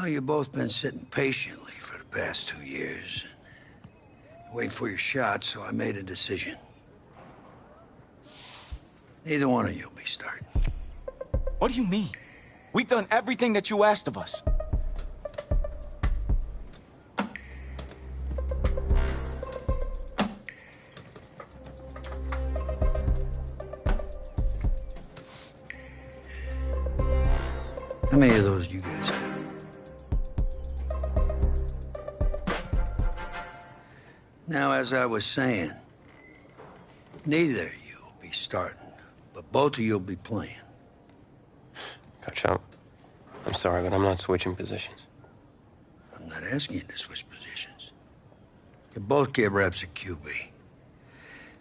Now, you've both been sitting patiently for the past 2 years, waiting for your shot, so I made a decision. Neither one of you will be starting. What do you mean? We've done everything that you asked of us. How many of those do you guys have? Now, as I was saying, neither of you will be starting, but both of you will be playing. Coach, I'm sorry, but I'm not switching positions. I'm not asking you to switch positions. You both get reps at QB.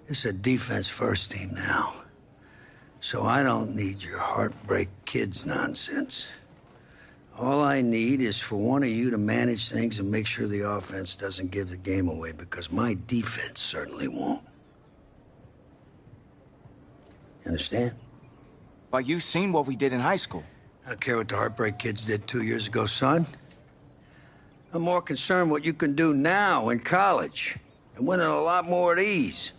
This is a defense-first team now, so I don't need your heartbreak kids nonsense. All I need is for one of you to manage things and make sure the offense doesn't give the game away, because my defense certainly won't. Understand? But you've seen what we did in high school. I don't care what the heartbreak kids did 2 years ago, son. I'm more concerned what you can do now in college and winning a lot more at ease.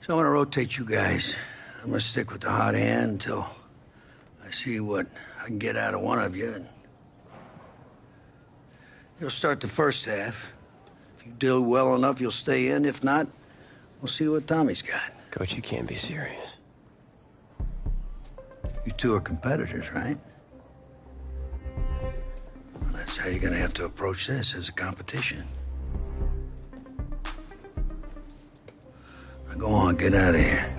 So I'm gonna rotate you guys. I'm gonna stick with the hot hand until I see what I can get out of one of you. And you'll start the first half. If you do well enough, you'll stay in. If not, we'll see what Tommy's got. Coach, you can't be serious. You two are competitors, right? Well, that's how you're gonna have to approach this, as a competition. Now go on, get out of here.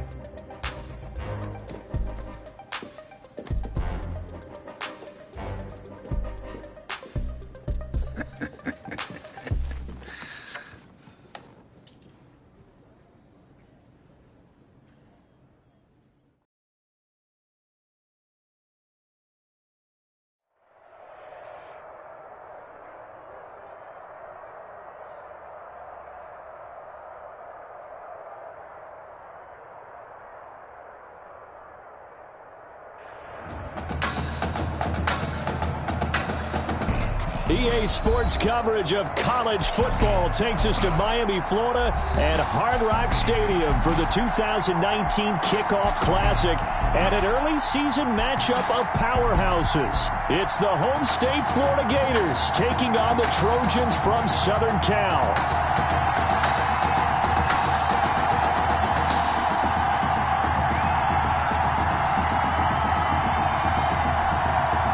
EA Sports coverage of college football takes us to Miami, Florida, and Hard Rock Stadium for the 2019 Kickoff Classic and an early season matchup of powerhouses. It's the home state Florida Gators taking on the Trojans from Southern Cal.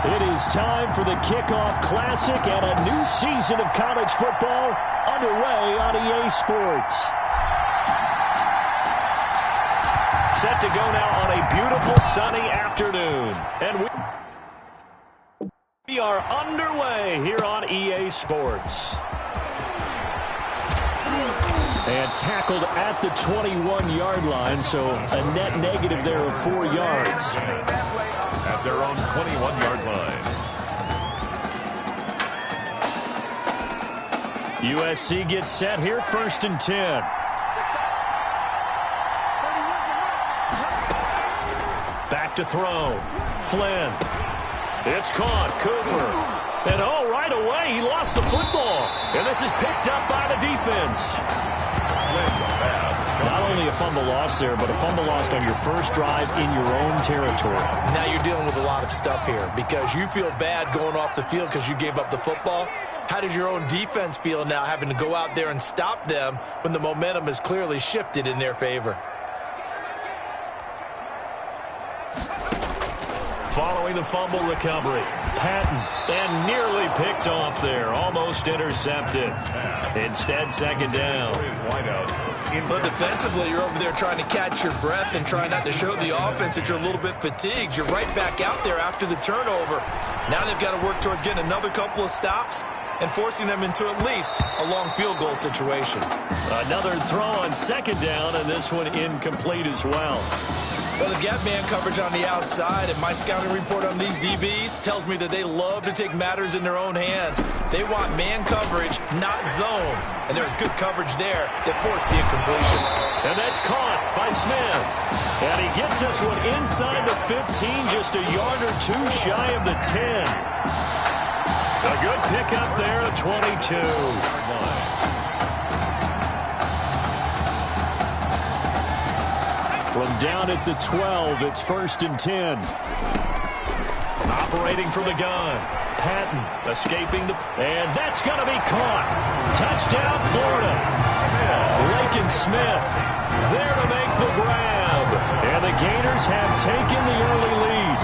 It is time for the Kickoff Classic and a new season of college football underway on EA Sports. Set to go now on a beautiful sunny afternoon. And we are underway here on EA Sports. And tackled at the 21-yard line, so a net negative there of 4 yards. At their own 21-yard line. USC gets set here, 1st and 10. Back to throw. Flynn. It's caught. Cooper. And oh, right away, he lost the football. And this is picked up by the defense. Not only a fumble loss there, but a fumble lost on your first drive in your own territory. Now you're dealing with a lot of stuff here because you feel bad going off the field because you gave up the football. How does your own defense feel now having to go out there and stop them when the momentum is clearly shifted in their favor? Following the fumble recovery, Patton, and nearly picked off there, almost intercepted. Instead, 2nd down. But defensively, you're over there trying to catch your breath and trying not to show the offense that you're a little bit fatigued. You're right back out there after the turnover. Now they've got to work towards getting another couple of stops and forcing them into at least a long field goal situation. Another throw on 2nd down, and this one incomplete as well. Well, they've got man coverage on the outside, and my scouting report on these DBs tells me that they love to take matters in their own hands. They want man coverage, not zone. And there's good coverage there that forced the incompletion. And that's caught by Smith. And he gets this one inside the 15, just a yard or two shy of the 10. A good pickup there at 22. From down at the 12, it's 1st and 10. Operating from the gun. Patton escaping the... And that's going to be caught. Touchdown, Florida. Lakin Smith there to make the grab. And the Gators have taken the early lead.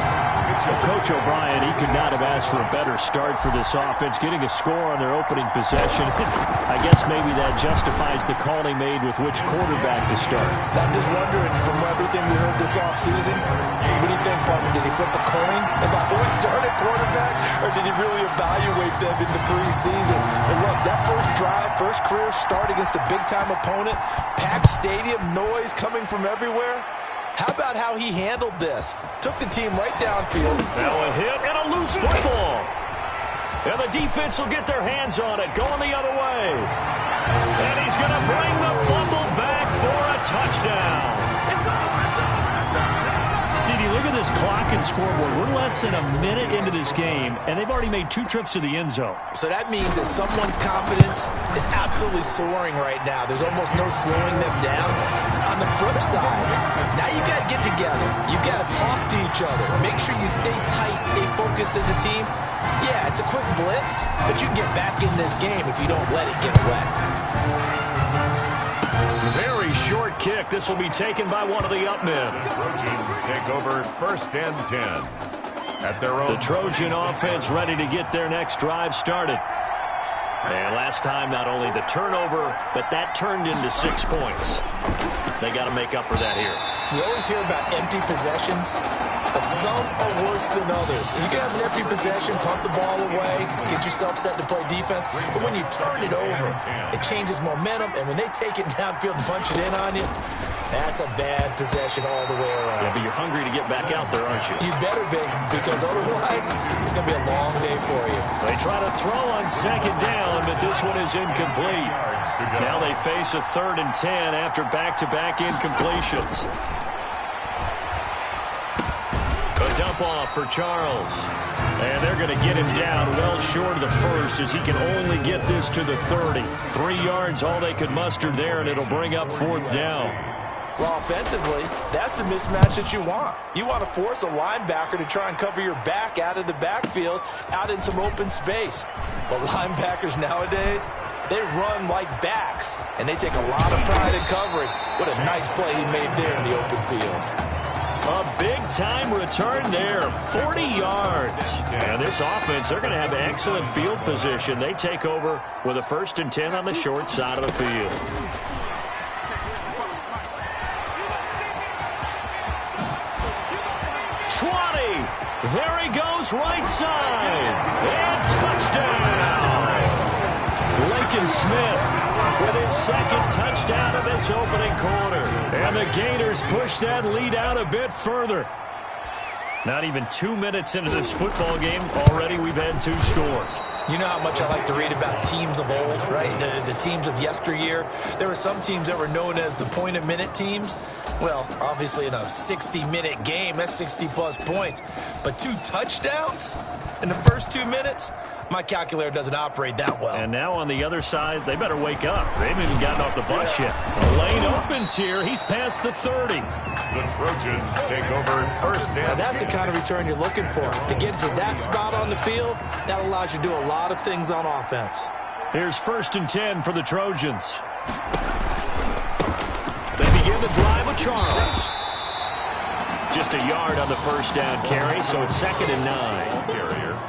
Coach O'Brien, he could not have asked for a better start for this offense, getting a score on their opening possession. I guess maybe that justifies the call he made with which quarterback to start. I'm just wondering, from everything we heard this offseason, what do you think, partner? Did he flip a coin about who would start at quarterback, or did he really evaluate them in the preseason? But look, that first drive, first career start against a big-time opponent, packed stadium, noise coming from everywhere. How about how he handled this? Took the team right downfield. Now a hit and a loose football. And the defense will get their hands on it, going the other way. And he's going to bring the fumble back for a touchdown. CD, look at this clock and scoreboard. We're less than a minute into this game, and they've already made 2 trips to the end zone. So that means that someone's confidence is absolutely soaring right now. There's almost no slowing them down. On the flip side, now you got to get together. You got to talk to each other. Make sure you stay tight, stay focused as a team. Yeah, it's a quick blitz, but you can get back in this game if you don't let it get away. Very short kick. This will be taken by one of the up men. The Trojans take over 1st and 10. At their own. The Trojan offense ready to get their next drive started. And last time, not only the turnover, but that turned into 6 points. They got to make up for that here. You always hear about empty possessions, but some are worse than others. You can have an empty possession, punt the ball away, get yourself set to play defense, but when you turn it over, it changes momentum, and when they take it downfield and punch it in on you, that's a bad possession all the way around. Yeah, but you're hungry to get back out there, aren't you? You better be, because otherwise, it's going to be a long day for you. They try to throw on 2nd down, but this one is incomplete. Now they face a 3rd and 10 after back-to-back incompletions. A dump off for Charles. And they're going to get him down well short of the 1st as he can only get this to the 30. 3 yards, all they could muster there, and it'll bring up 4th down. Well, offensively, that's the mismatch that you want. You want to force a linebacker to try and cover your back out of the backfield, out in some open space. But linebackers nowadays, they run like backs, and they take a lot of pride in covering. What a nice play he made there in the open field. A big-time return there, 40 yards. And this offense, they're going to have excellent field position. They take over with a 1st and 10 on the short side of the field. There he goes, right side. And touchdown. Lakin Smith with his 2nd touchdown of this opening quarter. And the Gators push that lead out a bit further. Not even 2 minutes into this football game, already we've had 2 scores. You know how much I like to read about teams of old, right? The teams of yesteryear. There were some teams that were known as the point-a-minute teams. Well, obviously in a 60-minute game, that's 60-plus points. But 2 touchdowns in the first 2 minutes? My calculator doesn't operate that well. And now on the other side, they better wake up. They haven't even gotten off the bus yet. The lane opens here. He's past the 30. The Trojans take over 1st and 10. Now that's the kind of return you're looking for. To get to that spot on the field, that allows you to do a lot of things on offense. Here's 1st and 10 for the Trojans. They begin the drive with Charles. Just a yard on the 1st down carry, so it's 2nd and 9. Carrier.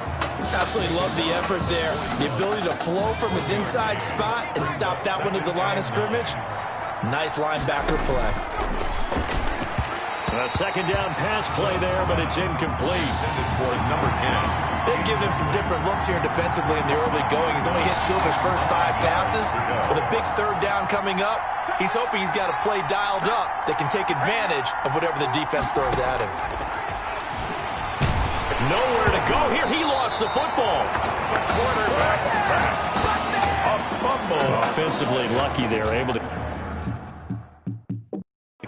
Absolutely love the effort there. The ability to flow from his inside spot and stop that one at the line of scrimmage. Nice linebacker play. A 2nd down pass play there, but it's incomplete. Intended for number 10. They've given him some different looks here defensively in the early going. He's only hit 2 of his first 5 passes. With a big 3rd down coming up, he's hoping he's got a play dialed up that can take advantage of whatever the defense throws at him. Nowhere to go here. He lost the football. Quarterback sack. A fumble. Offensively lucky there, able to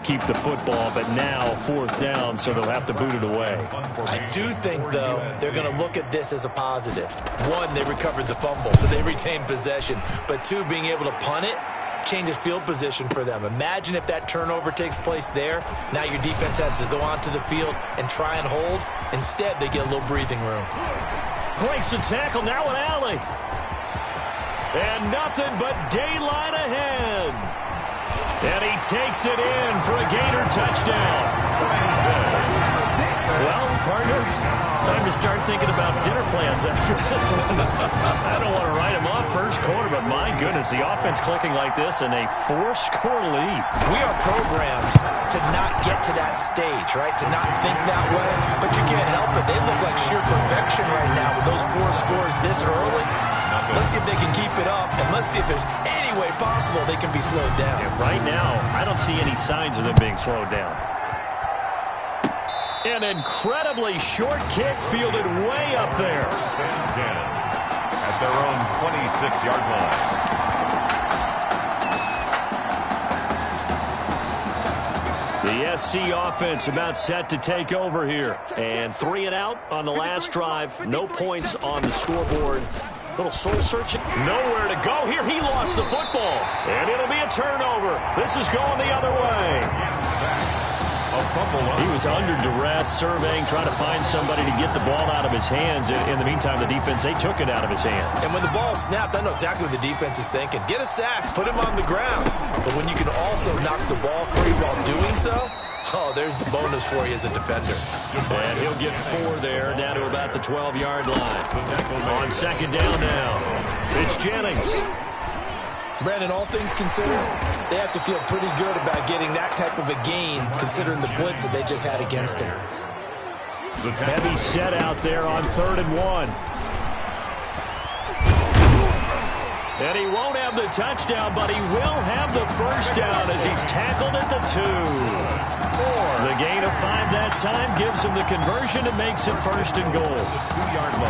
keep the football, but now 4th down, so they'll have to boot it away. I do think, though, they're going to look at this as a positive. 1, they recovered the fumble, so they retained possession. But 2, being able to punt it changes field position for them. Imagine if that turnover takes place there. Now your defense has to go onto the field and try and hold. Instead, they get a little breathing room. Breaks the tackle, now an alley. And nothing but daylight ahead. And he takes it in for a Gator touchdown. Well, partner, time to start thinking about dinner plans after this one. I don't want to write him off first quarter, but my goodness, the offense clicking like this in a 4-score lead. We are programmed to not get to that stage, right? To not think that way, but you can't help it. They look like sheer perfection right now with those 4 scores this early. Let's see if they can keep it up, and let's see if there's any way possible they can be slowed down. Yeah, right now, I don't see any signs of them being slowed down. An incredibly short kick fielded way up there. 10 at their own 26-yard line. The SC offense about set to take over here. And 3 and out on the last drive. No points on the scoreboard. Little soul searching. Nowhere to go here. He lost the football. And it'll be a turnover. This is going the other way. He was under duress, surveying, trying to find somebody to get the ball out of his hands. In the meantime, the defense, they took it out of his hands. And when the ball snapped, I know exactly what the defense is thinking. Get a sack, put him on the ground. But when you can also knock the ball free while doing so, oh, there's the bonus for you as a defender. And he'll get 4 there, down to about the 12-yard line. On 2nd down now, it's Jennings. Brandon, all things considered, they have to feel pretty good about getting that type of a gain, considering the blitz that they just had against him. Heavy set out there on 3rd and 1. And he won't have the touchdown, but he will have the first down as he's tackled at the 2. The gain of 5 that time gives him the conversion and makes it 1st and goal.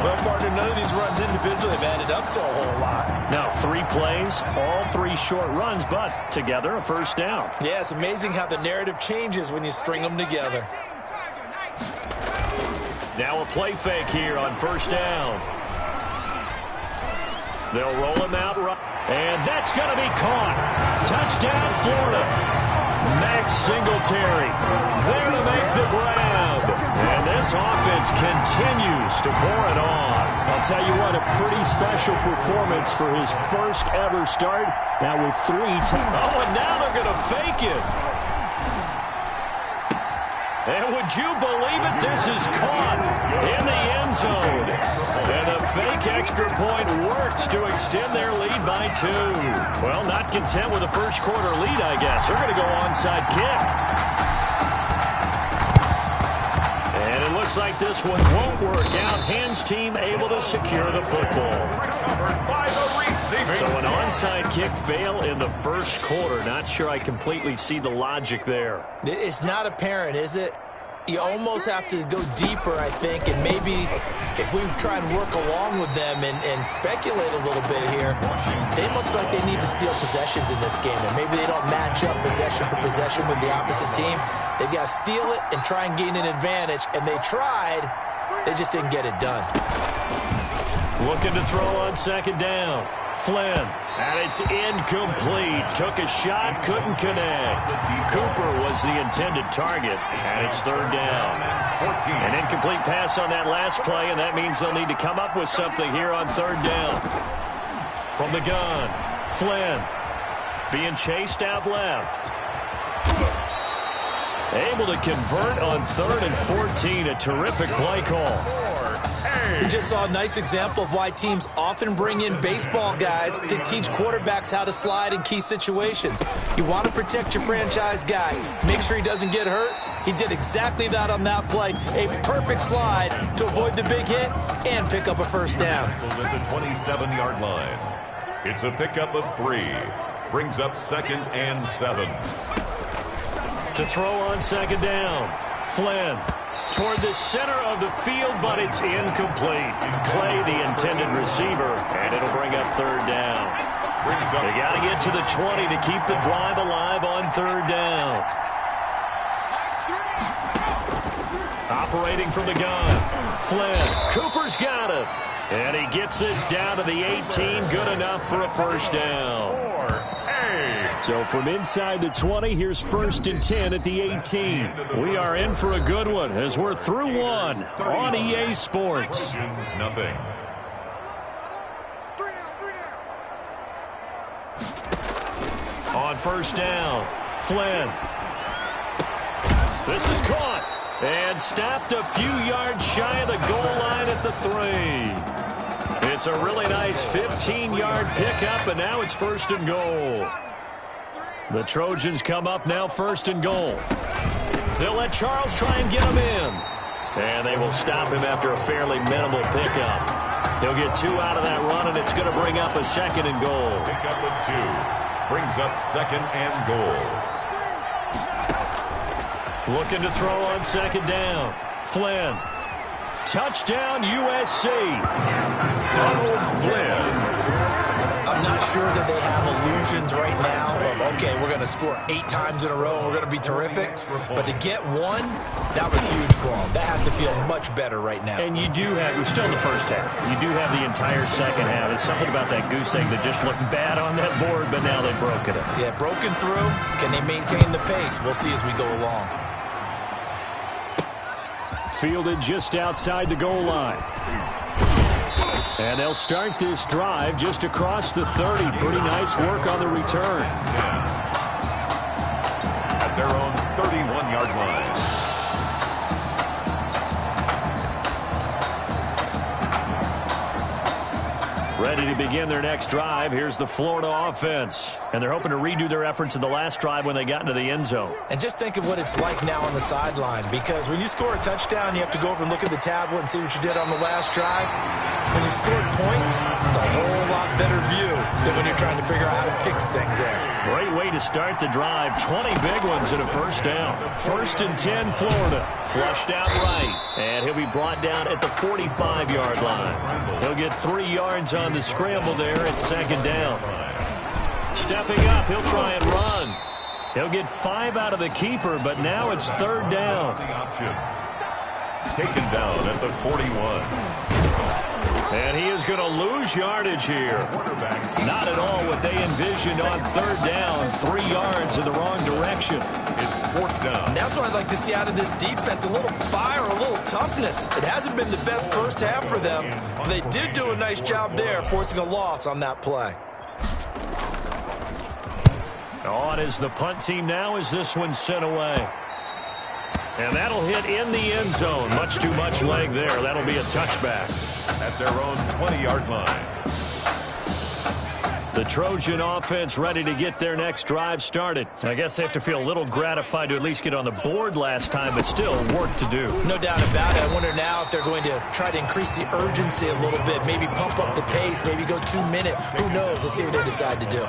Well, partner, none of these runs individually have added up to a whole lot. Now, 3 plays, all 3 short runs, but together a first down. Yeah, it's amazing how the narrative changes when you string them together. Now a play fake here on 1st down. They'll roll him out, and that's going to be caught. Touchdown, Florida. Max Singletary there to make the grab. And this offense continues to pour it on. I'll tell you what, a pretty special performance for his first ever start. Now with 3 Oh, and now they're going to fake it. And would you believe it? This is caught in the end zone. And a fake extra point works to extend their lead by 2. Well, not content with a first quarter lead, I guess. They're going to go onside kick. And it looks like this one won't work out. Hands team able to secure the football. So an onside kick fail in the first quarter. Not sure I completely see the logic there. It's not apparent, is it? You almost have to go deeper, I think, and maybe if we try and work along with them and speculate a little bit here, they must feel like they need to steal possessions in this game, and maybe they don't match up possession for possession with the opposite team. They've got to steal it and try and gain an advantage, and they tried. They just didn't get it done. Looking to throw on 2nd down. Flynn, and it's incomplete. Took a shot, couldn't connect. Cooper was the intended target, and it's 3rd down. An incomplete pass on that last play, and that means they'll need to come up with something here on 3rd down. From the gun, Flynn being chased out left. Able to convert on 3rd and 14, a terrific play call. We just saw a nice example of why teams often bring in baseball guys to teach quarterbacks how to slide in key situations. You want to protect your franchise guy. Make sure he doesn't get hurt. He did exactly that on that play. A perfect slide to avoid the big hit and pick up a first down. At the 27-yard line. It's a pickup of 3. Brings up 2nd and 7. To throw on 2nd down. Flynn toward the center of the field, but it's incomplete. Clay, the intended receiver, and it'll bring up 3rd down. They got to get to the 20 to keep the drive alive on 3rd down. operating from the gun. Flynn, Cooper's got him. And he gets this down to the 18, good enough for a first down. So from inside the 20, here's 1st and 10 at the 18. We are in for a good one as we're through one on EA Sports. Nothing. On first down, Flynn. This is caught and stopped a few yards shy of the goal line at the 3. It's a really nice 15-yard pickup, and now it's 1st and goal. The Trojans come up now 1st and goal. They'll let Charles try and get him in. And they will stop him after a fairly minimal pickup. He'll get 2 out of that run, and it's going to bring up a 2nd and goal. Pickup of 2. Brings up 2nd and goal. Looking to throw on 2nd down. Flynn. Touchdown, USC. Donald Flynn. I'm not sure that they have illusions right now of, okay, we're going to score 8 times in a row and we're going to be terrific. But to get 1, that was huge for them. That has to feel much better right now. And you do have, we're still in the first half. You do have the entire second half. There's something about that goose egg that just looked bad on that board, but now they've broken it. Yeah, broken through. Can they maintain the pace? We'll see as we go along. Fielded just outside the goal line. And they'll start this drive just across the 30. Pretty nice work on the return. At their own 31-yard line. Ready to begin their next drive. Here's the Florida offense. And they're hoping to redo their efforts in the last drive when they got into the end zone. And just think of what it's like now on the sideline, because when you score a touchdown, you have to go over and look at the tablet and see what you did on the last drive. When you scored points, it's a whole lot better view than when you're trying to figure out how to fix things there. Great way to start the drive. 20 big ones and a first down. 1st and 10, Florida. Flushed out right. And he'll be brought down at the 45-yard line. He'll get 3 yards on the scramble there at 2nd down. Stepping up, he'll try and run. He'll get 5 out of the keeper, but now it's 3rd down. Taken down at the 41. And he is going to lose yardage here. Not at all what they envisioned on 3rd down. 3 yards in the wrong direction. It's 4th down. And that's what I'd like to see out of this defense, a little fire, a little toughness. It hasn't been the best first half for them, but they did do a nice job there, forcing a loss on that play. On is the punt team now as this one's sent away. And that'll hit in the end zone. Much too much leg there. That'll be a touchback. At their own 20-yard line. The Trojan offense ready to get their next drive started. I guess they have to feel a little gratified to at least get on the board last time, but still work to do. No doubt about it. I wonder now if they're going to try to increase the urgency a little bit, maybe pump up the pace, maybe go 2-minute. Who knows? Let's see what they decide to do.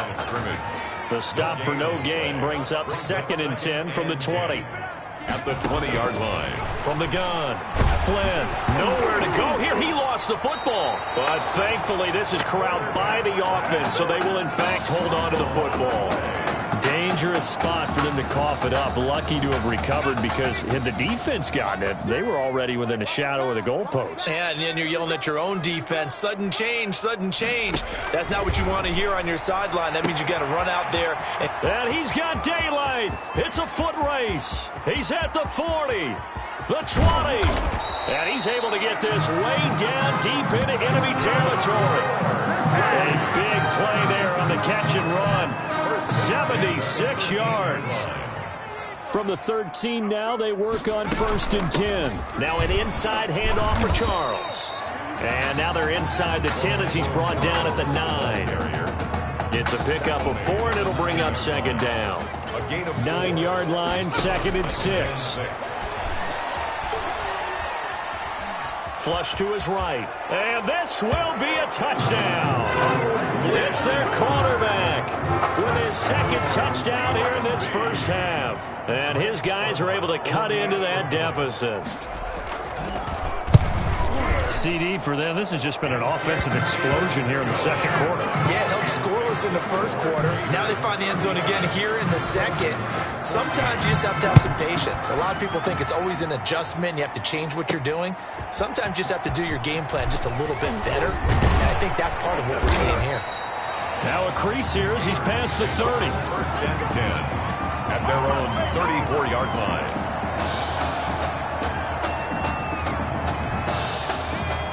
The stop for no gain brings up 2nd and 10 from the 20. At the 20-yard line. From the gun, Flynn, nowhere to go here. He lost the football. But thankfully, this is corralled by the offense, so they will, in fact, hold on to the football. Dangerous spot for them to cough it up. Lucky to have recovered because had the defense gotten it, they were already within a shadow of the goalpost. Yeah, and then you're yelling at your own defense. Sudden change, sudden change. That's not what you want to hear on your sideline. That means you got to run out there. And he's got daylight. It's a foot race. He's at the 40, the 20. And he's able to get this way down deep into enemy territory. A big play there on the catch and run. 76 yards. From the 13 now, they work on 1st and 10. Now an inside handoff for Charles. And now they're inside the 10 as he's brought down at the 9. It's a pickup of 4, and it'll bring up 2nd down. 9-yard line, 2nd and 6. Flush to his right. And this will be a touchdown. It's their quarterback with his 2nd touchdown here in this first half. And his guys are able to cut into that deficit. CD for them. This has just been an offensive explosion here in the second quarter. Yeah, held scoreless in the first quarter. Now they find the end zone again here in the second. Sometimes you just have to have some patience. A lot of people think it's always an adjustment. You have to change what you're doing. Sometimes you just have to do your game plan just a little bit better. And I think that's part of what we're seeing here. Now a crease here as he's past the 30. First and 10 at their own 34-yard line.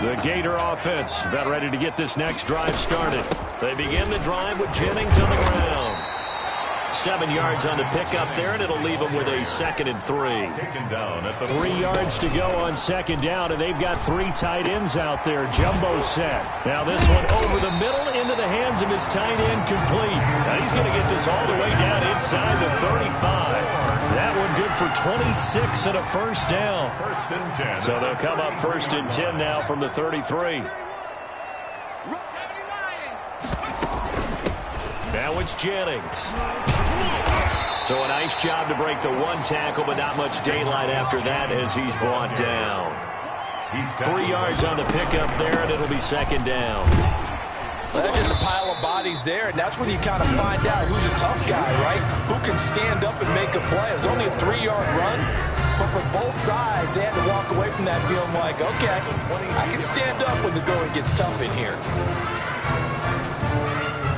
The Gator offense about ready to get this next drive started. They begin the drive with Jennings on the ground. 7 yards on the pickup there, and it'll leave them with a 2nd and 3. Taken down at the 3 yards to go on 2nd down, and they've got 3 tight ends out there. Jumbo set. Now this one over the middle into the hands of his tight end, complete. Now he's going to get this all the way down inside the 35. That one good for 26 and a first down. First and 10. So they'll come up 1st and 10 now from the 33. Now it's Jennings. So a nice job to break the 1 tackle, but not much daylight after that as he's brought down. 3 yards on the pickup there, and it'll be 2nd down. Well, that's just a pile of bodies there, and that's when you kind of find out who's a tough guy, right? Who can stand up and make a play. It was only a 3-yard run, but for both sides, they had to walk away from that feeling like, okay, I can stand up when the going gets tough in here.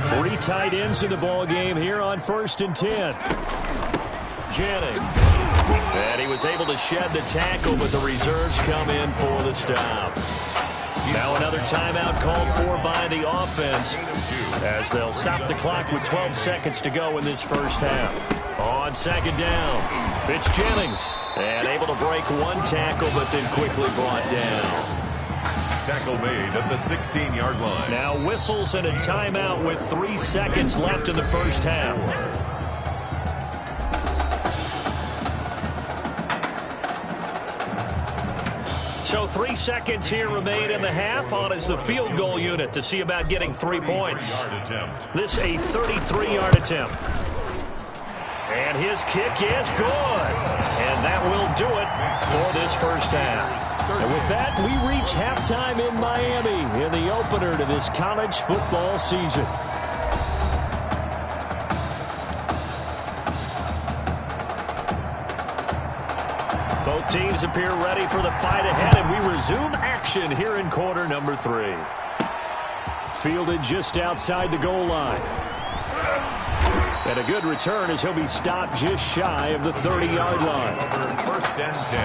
3 tight ends in the ball game here on 1st and 10. Jennings. And he was able to shed the tackle, but the reserves come in for the stop. Now another timeout called for by the offense as they'll stop the clock with 12 seconds to go in this first half. On 2nd down, it's Jennings. And able to break 1 tackle, but then quickly brought down. Tackle made at the 16-yard line. Now whistles and a timeout with 3 seconds left in the first half. So 3 seconds here remain in the half. On is the field goal unit to see about getting 3 points. This a 33-yard attempt. And his kick is good. And that will do it for this first half. And with that, we reach halftime in Miami in the opener to this college football season. Both teams appear ready for the fight ahead, and we resume action here in quarter number 3. Fielded just outside the goal line. And a good return as he'll be stopped just shy of the 30-yard line. First and 10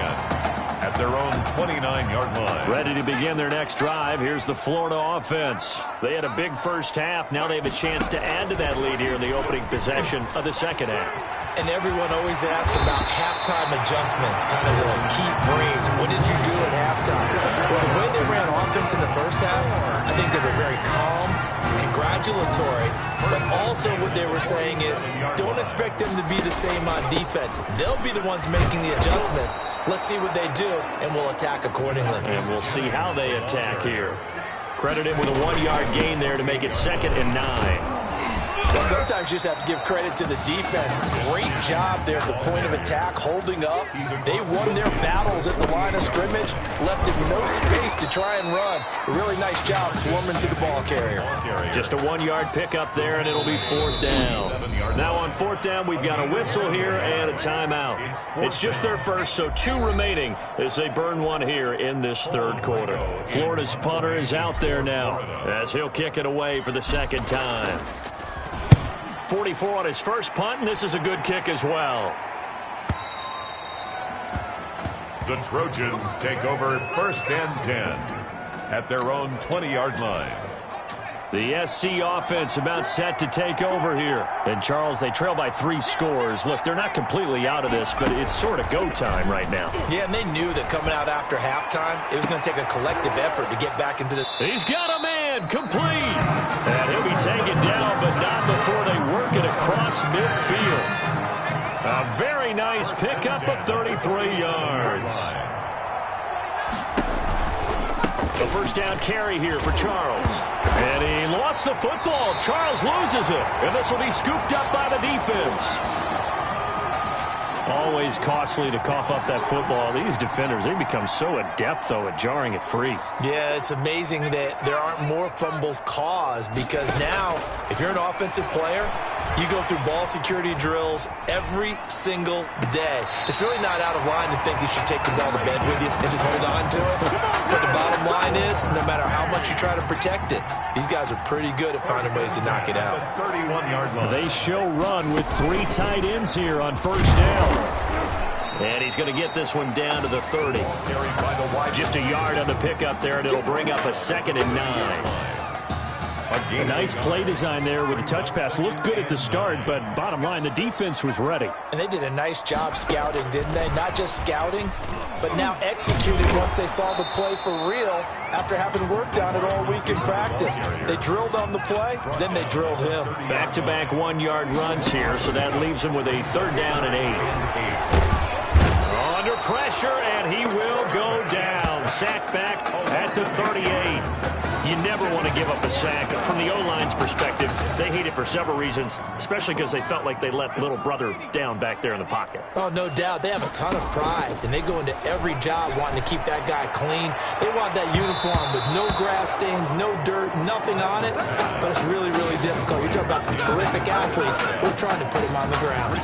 at their own 29-yard line. Ready to begin their next drive. Here's the Florida offense. They had a big first half. Now they have a chance to add to that lead here in the opening possession of the second half. And everyone always asks about halftime adjustments, kind of the key phrase. What did you do at halftime? Well, the way they ran offense in the first half, I think they were very calm, congratulatory, but also what they were saying is don't expect them to be the same on defense. They'll be the ones making the adjustments. Let's see what they do, and we'll attack accordingly. And we'll see how they attack here. Credit him with a 1-yard gain there to make it 2nd and 9. Sometimes you just have to give credit to the defense. Great job there at the point of attack, holding up. They won their battles at the line of scrimmage, left them no space to try and run. A really nice job swarming to the ball carrier. Just a 1-yard pickup there, and it'll be 4th down. Now on 4th down, we've got a whistle here and a timeout. It's just their first, so 2 remaining as they burn 1 here in this 3rd quarter. Florida's punter is out there now as he'll kick it away for the 2nd time. 44 on his first punt, and this is a good kick as well. The Trojans take over 1st and 10 at their own 20-yard line. The SC offense about set to take over here. And, Charles, they trail by 3 scores. Look, they're not completely out of this, but it's sort of go time right now. Yeah, and they knew that coming out after halftime, it was going to take a collective effort to get back into the... He's got a man, complete. And he'll be taken down, but not before they work it across midfield. A very nice pickup of 33 yards. The first down carry here for Charles. And he lost the football. Charles loses it. And this will be scooped up by the defense. Always costly to cough up that football. These defenders, they become so adept, though, at jarring it free. Yeah, it's amazing that there aren't more fumbles caused, because now, if you're an offensive player, you go through ball security drills every single day. It's really not out of line to think you should take the ball to bed with you and just hold on to it. But the bottom line is, no matter how much you try to protect it, these guys are pretty good at finding ways to knock it out. 31-yard line. They show run with 3 tight ends here on first down. And he's going to get this one down to the 30. Just a yard on the pickup there, and it'll bring up a 2nd and 9. A nice play design there with a touch pass. Looked good at the start, but bottom line, the defense was ready. And they did a nice job scouting, didn't they? Not just scouting, but now executed once they saw the play for real after having worked on it all week in practice. They drilled on the play, then they drilled him. Back-to-back 1-yard runs here, so that leaves him with a 3rd down and 8. Under pressure, and he will go down. Sack back at the 38. You never want to give up a sack. From the O-line's perspective, they hate it for several reasons, especially because they felt like they let little brother down back there in the pocket. Oh, no doubt. They have a ton of pride, and they go into every job wanting to keep that guy clean. They want that uniform with no grass stains, no dirt, nothing on it, but it's really, really difficult. You're talking about some terrific athletes. We're trying to put him on the ground.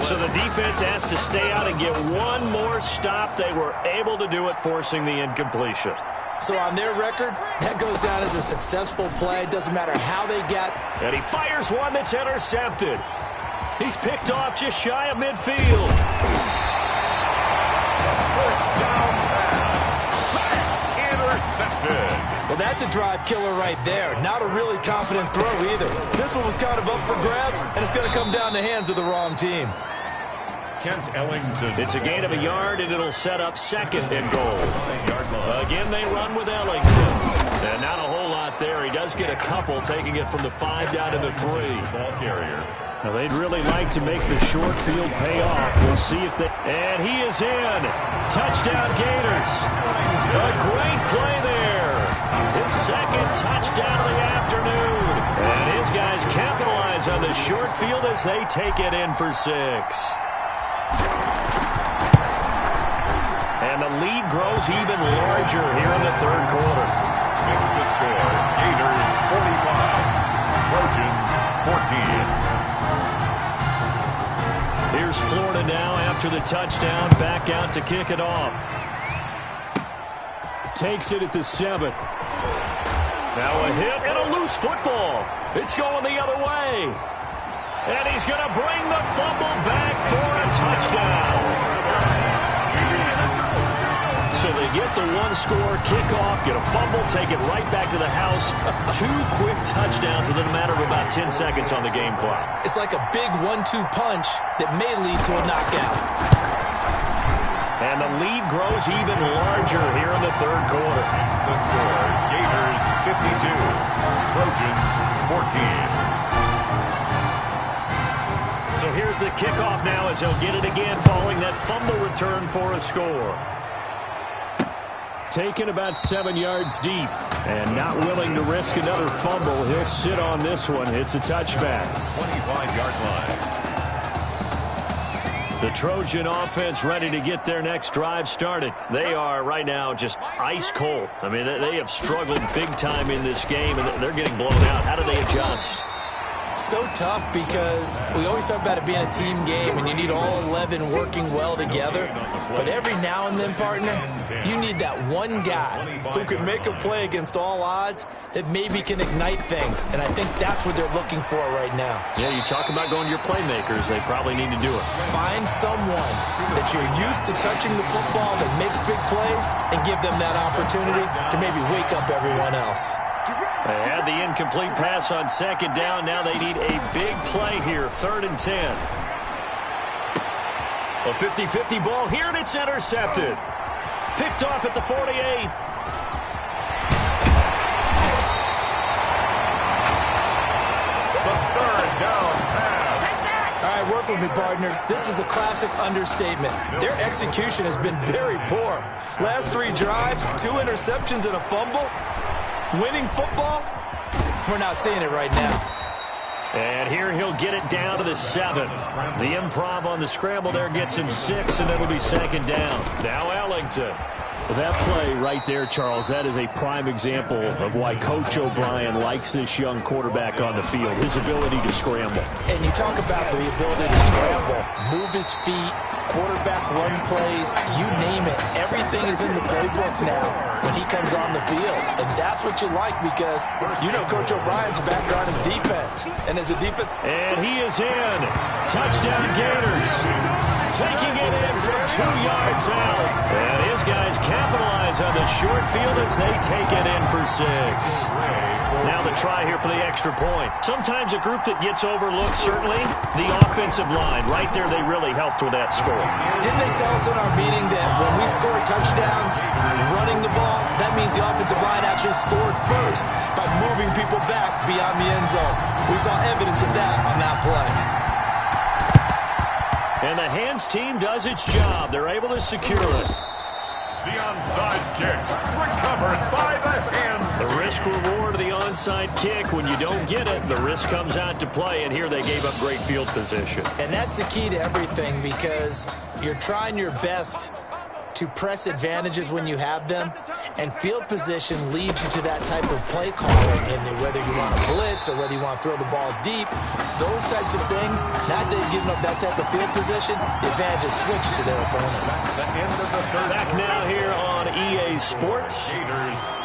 So the defense asked to stay out and get one more stop. They were able to do it, forcing the incompletion. So on their record, that goes down as a successful play. Doesn't matter how they got. And he fires one that's intercepted. He's picked off just shy of midfield. First down pass. Intercepted. Well, that's a drive killer right there. Not a really confident throw either. This one was kind of up for grabs, and it's going to come down the hands of the wrong team. Kent Ellington. It's a gain of a yard, and it'll set up 2nd and goal. Again, they run with Ellington. And not a whole lot there. He does get a couple, taking it from the 5 down to the 3. Ball carrier. Now, they'd really like to make the short field pay off. We'll see if they... And he is in. Touchdown Gators. A great play there. His 2nd touchdown of the afternoon. And his guys capitalize on the short field as they take it in for 6. And the lead grows even larger here in the 3rd quarter. Makes the score. Gators 45. Trojans 14. Here's Florida now after the touchdown. Back out to kick it off. Takes it at the 7. Now a hit and a loose football. It's going the other way. And he's going to bring the fumble back for a touchdown. So they get the 1-score kickoff, get a fumble, take it right back to the house. 2 quick touchdowns within a matter of about 10 seconds on the game clock. It's like a big 1-2 punch that may lead to a knockout. And the lead grows even larger here in the 3rd quarter. Makes the score. Gators 52. Trojans 14. So here's the kickoff now as he'll get it again following that fumble return for a score. Taken about 7 yards deep and not willing to risk another fumble. He'll sit on this one. It's a touchback. 25-yard line. The Trojan offense ready to get their next drive started. They are right now just ice cold. I mean, they have struggled big time in this game, and they're getting blown out. How do they adjust? So tough because we always talk about it being a team game and you need all 11 working well together. But every now and then, partner, you need that one guy who can make a play against all odds that maybe can ignite things. And I think that's what they're looking for right now. Yeah, you talk about going to your playmakers. They probably need to do it. Find someone that you're used to touching the football that makes big plays and give them that opportunity to maybe wake up everyone else. They had the incomplete pass on 2nd down. Now they need a big play here, 3rd and 10. A 50-50 ball here, and it's intercepted. Picked off at the 48. The 3rd down pass. All right, work with me, partner. This is a classic understatement. Their execution has been very poor. Last 3 drives, 2 interceptions and a fumble. Winning football, we're not seeing it right now. And here he'll get it down to the 7. The improv on the scramble there gets him 6, and it'll be second down. Now Ellington. Well, that play right there, Charles, that is a prime example of why Coach O'Brien likes this young quarterback on the field, his ability to scramble. And you talk about the ability to scramble, move his feet, quarterback run plays, you name it. Everything is in the playbook now when he comes on the field. And that's what you like because you know Coach O'Brien's background is defense. And as a defense... And he is in. Touchdown Gators. Taking it in from 2 yards out. And his guys capitalize on the short field as they take it in for 6. Now the try here for the extra point. Sometimes a group that gets overlooked, certainly, the offensive line. Right there, they really helped with that score. Didn't they tell us in our meeting that when we score touchdowns running the ball, that means the offensive line actually scored first by moving people back beyond the end zone? We saw evidence of that on that play. And the hands team does its job. They're able to secure it. The onside kick recovered by the hands. The risk-reward of the onside kick. When you don't get it, the risk comes out to play, and here they gave up great field position. And that's the key to everything because you're trying your best to press advantages when you have them, and field position leads you to that type of play calling, and whether you want to blitz or whether you want to throw the ball deep, those types of things, not that giving up that type of field position, the advantage is switched to their opponent. Back now here on EA Sports,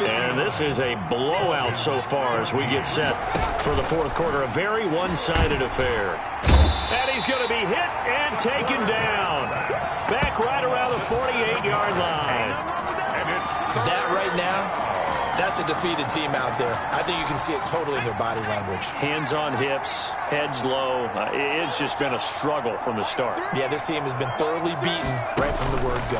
and this is a blowout so far as we get set for the fourth quarter, a very one-sided affair. And he's going to be hit and taken down. Back right around the 48-yard line. That right now, that's a defeated team out there. I think you can see it totally in their body language. Hands on hips, heads low. It's just been a struggle from the start. Yeah, this team has been thoroughly beaten right from the word go.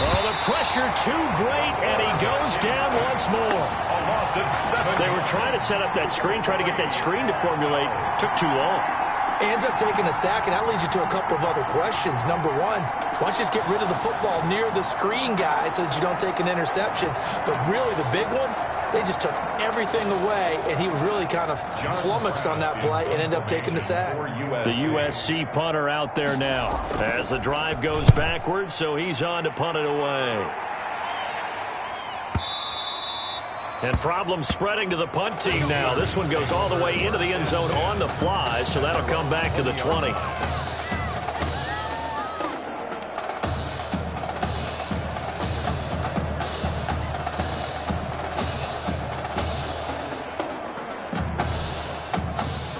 Oh, the pressure too great, and he goes down once more. A loss of 7. They were trying to set up that screen, trying to get that screen to formulate. Took too long. Ends up taking a sack, and that leads you to a couple of other questions. Number one, why don't you just get rid of the football near the screen guy so that you don't take an interception? But really, the big one, they just took everything away, and he was really kind of flummoxed on that play and ended up taking the sack. The USC punter out there now as the drive goes backwards, so he's on to punt it away. And problems spreading to the punt team now. This one goes all the way into the end zone on the fly, so that'll come back to the 20.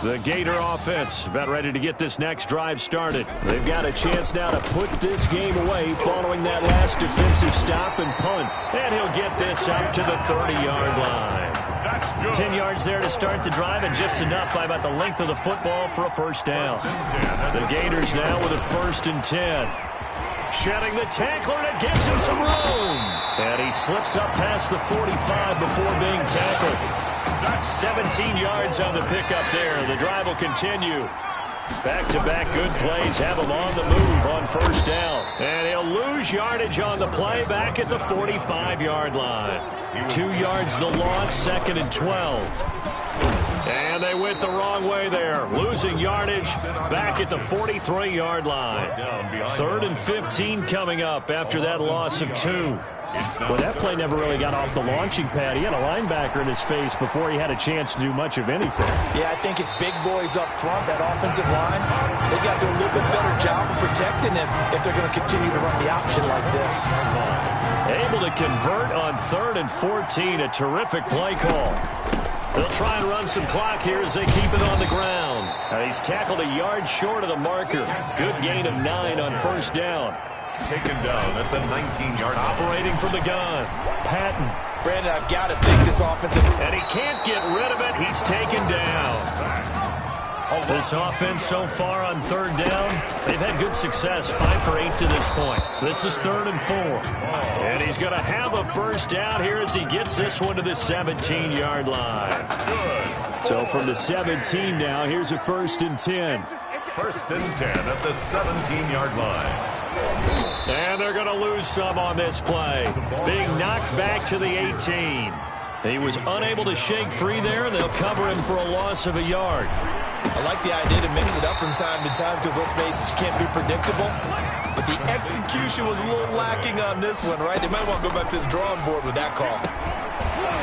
The Gator offense about ready to get this next drive started. They've got a chance now to put this game away following that last defensive stop and punt. And he'll get this up to the 30-yard line. 10 yards there to start the drive, and just enough by about the length of the football for a first down. The Gators now with a 1st and 10. Shedding the tackler, and it gives him some room. And he slips up past the 45 before being tackled. 17 yards on the pickup there. The drive will continue. Back-to-back good plays have him on the move on first down. And he'll lose yardage on the play back at the 45-yard line. 2 yards the loss, 2nd and 12. And they went the wrong way there. Losing yardage back at the 43-yard line. 3rd and 15 coming up after that loss of 2. Well, that play never really got off the launching pad. He had a linebacker in his face before he had a chance to do much of anything. Yeah, I think it's big boys up front, that offensive line. They got to do a little bit better job of protecting him if they're going to continue to run the option like this. Able to convert on 3rd and 14. A terrific play call. They'll try and run some clock here as they keep it on the ground. He's tackled a yard short of the marker. Good gain of 9 on first down. Taken down at the 19-yard line. Operating from the gun. Patton. Brandon, I've got to think this offensive... And he can't get rid of it. He's taken down. This offense so far on 3rd down, they've had good success. 5 for 8 to this point. This is 3rd and 4. And he's going to have a first down here as he gets this one to the 17-yard line. So from the 17 now, here's a 1st and 10. 1st and 10 at the 17-yard line. And they're going to lose some on this play. Being knocked back to the 18. He was unable to shake free there, and they'll cover him for a loss of a yard. I like the idea to mix it up from time to time because, let's face it, you can't be predictable. But the execution was a little lacking on this one, right? They might want to go back to the drawing board with that call.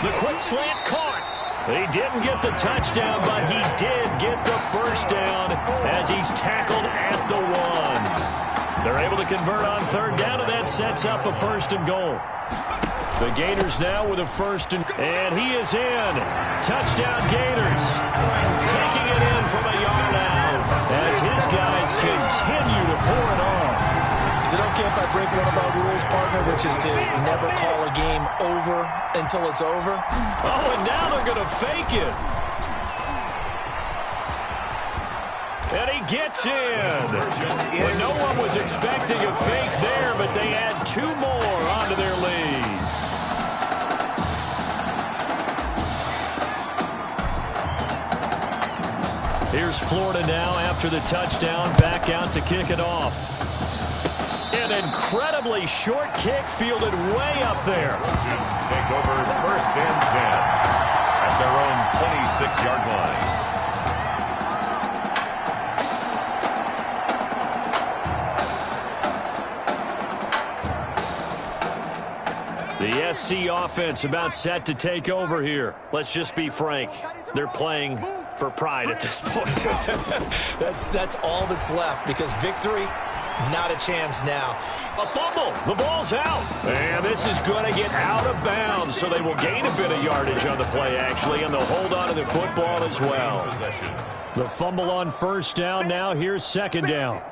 The quick slant caught. He didn't get the touchdown, but he did get the first down as he's tackled at the 1. They're able to convert on third down, and that sets up a 1st and goal. The Gators now with a 1st and he is in. Touchdown Gators. Taking it in from a yard out as his guys continue to pour it on. Is it okay if I break one of our rules, partner, which is to never call a game over until it's over? Oh, and now they're going to fake it. And he gets in. Well, no one was expecting a fake there, but they add 2 more onto their lead. Here's Florida now after the touchdown, back out to kick it off. An incredibly short kick fielded way up there. Trojans take over 1st and 10 at their own 26-yard line. The SC offense about set to take over here. Let's just be frank. They're playing for pride at this point. That's all that's left because victory, not a chance now. A fumble. The ball's out. And this is going to get out of bounds, so they will gain a bit of yardage on the play, actually, and they'll hold on to the football as well. The fumble on 1st down. Now here's 2nd down.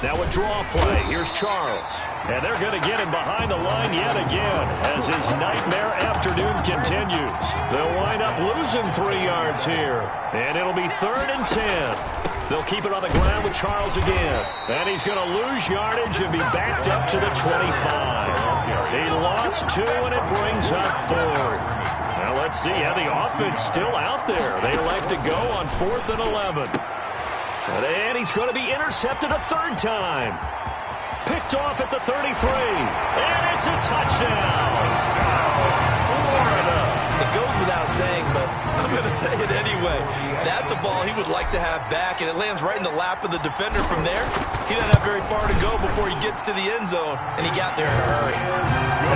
Now a draw play. Here's Charles. And they're going to get him behind the line yet again as his nightmare afternoon continues. They'll wind up losing 3 yards here. And it'll be 3rd and 10. They'll keep it on the ground with Charles again. And he's going to lose yardage and be backed up to the 25. He lost 2, and it brings up 4th. Now let's see how the offense still out there. They elect to go on 4th and 11. And he's going to be intercepted a 3rd time. Picked off at the 33. And it's a touchdown. Florida. It goes without saying, but I'm going to say it anyway. That's a ball he would like to have back, and it lands right in the lap of the defender from there. He doesn't have very far to go before he gets to the end zone, and he got there in a hurry.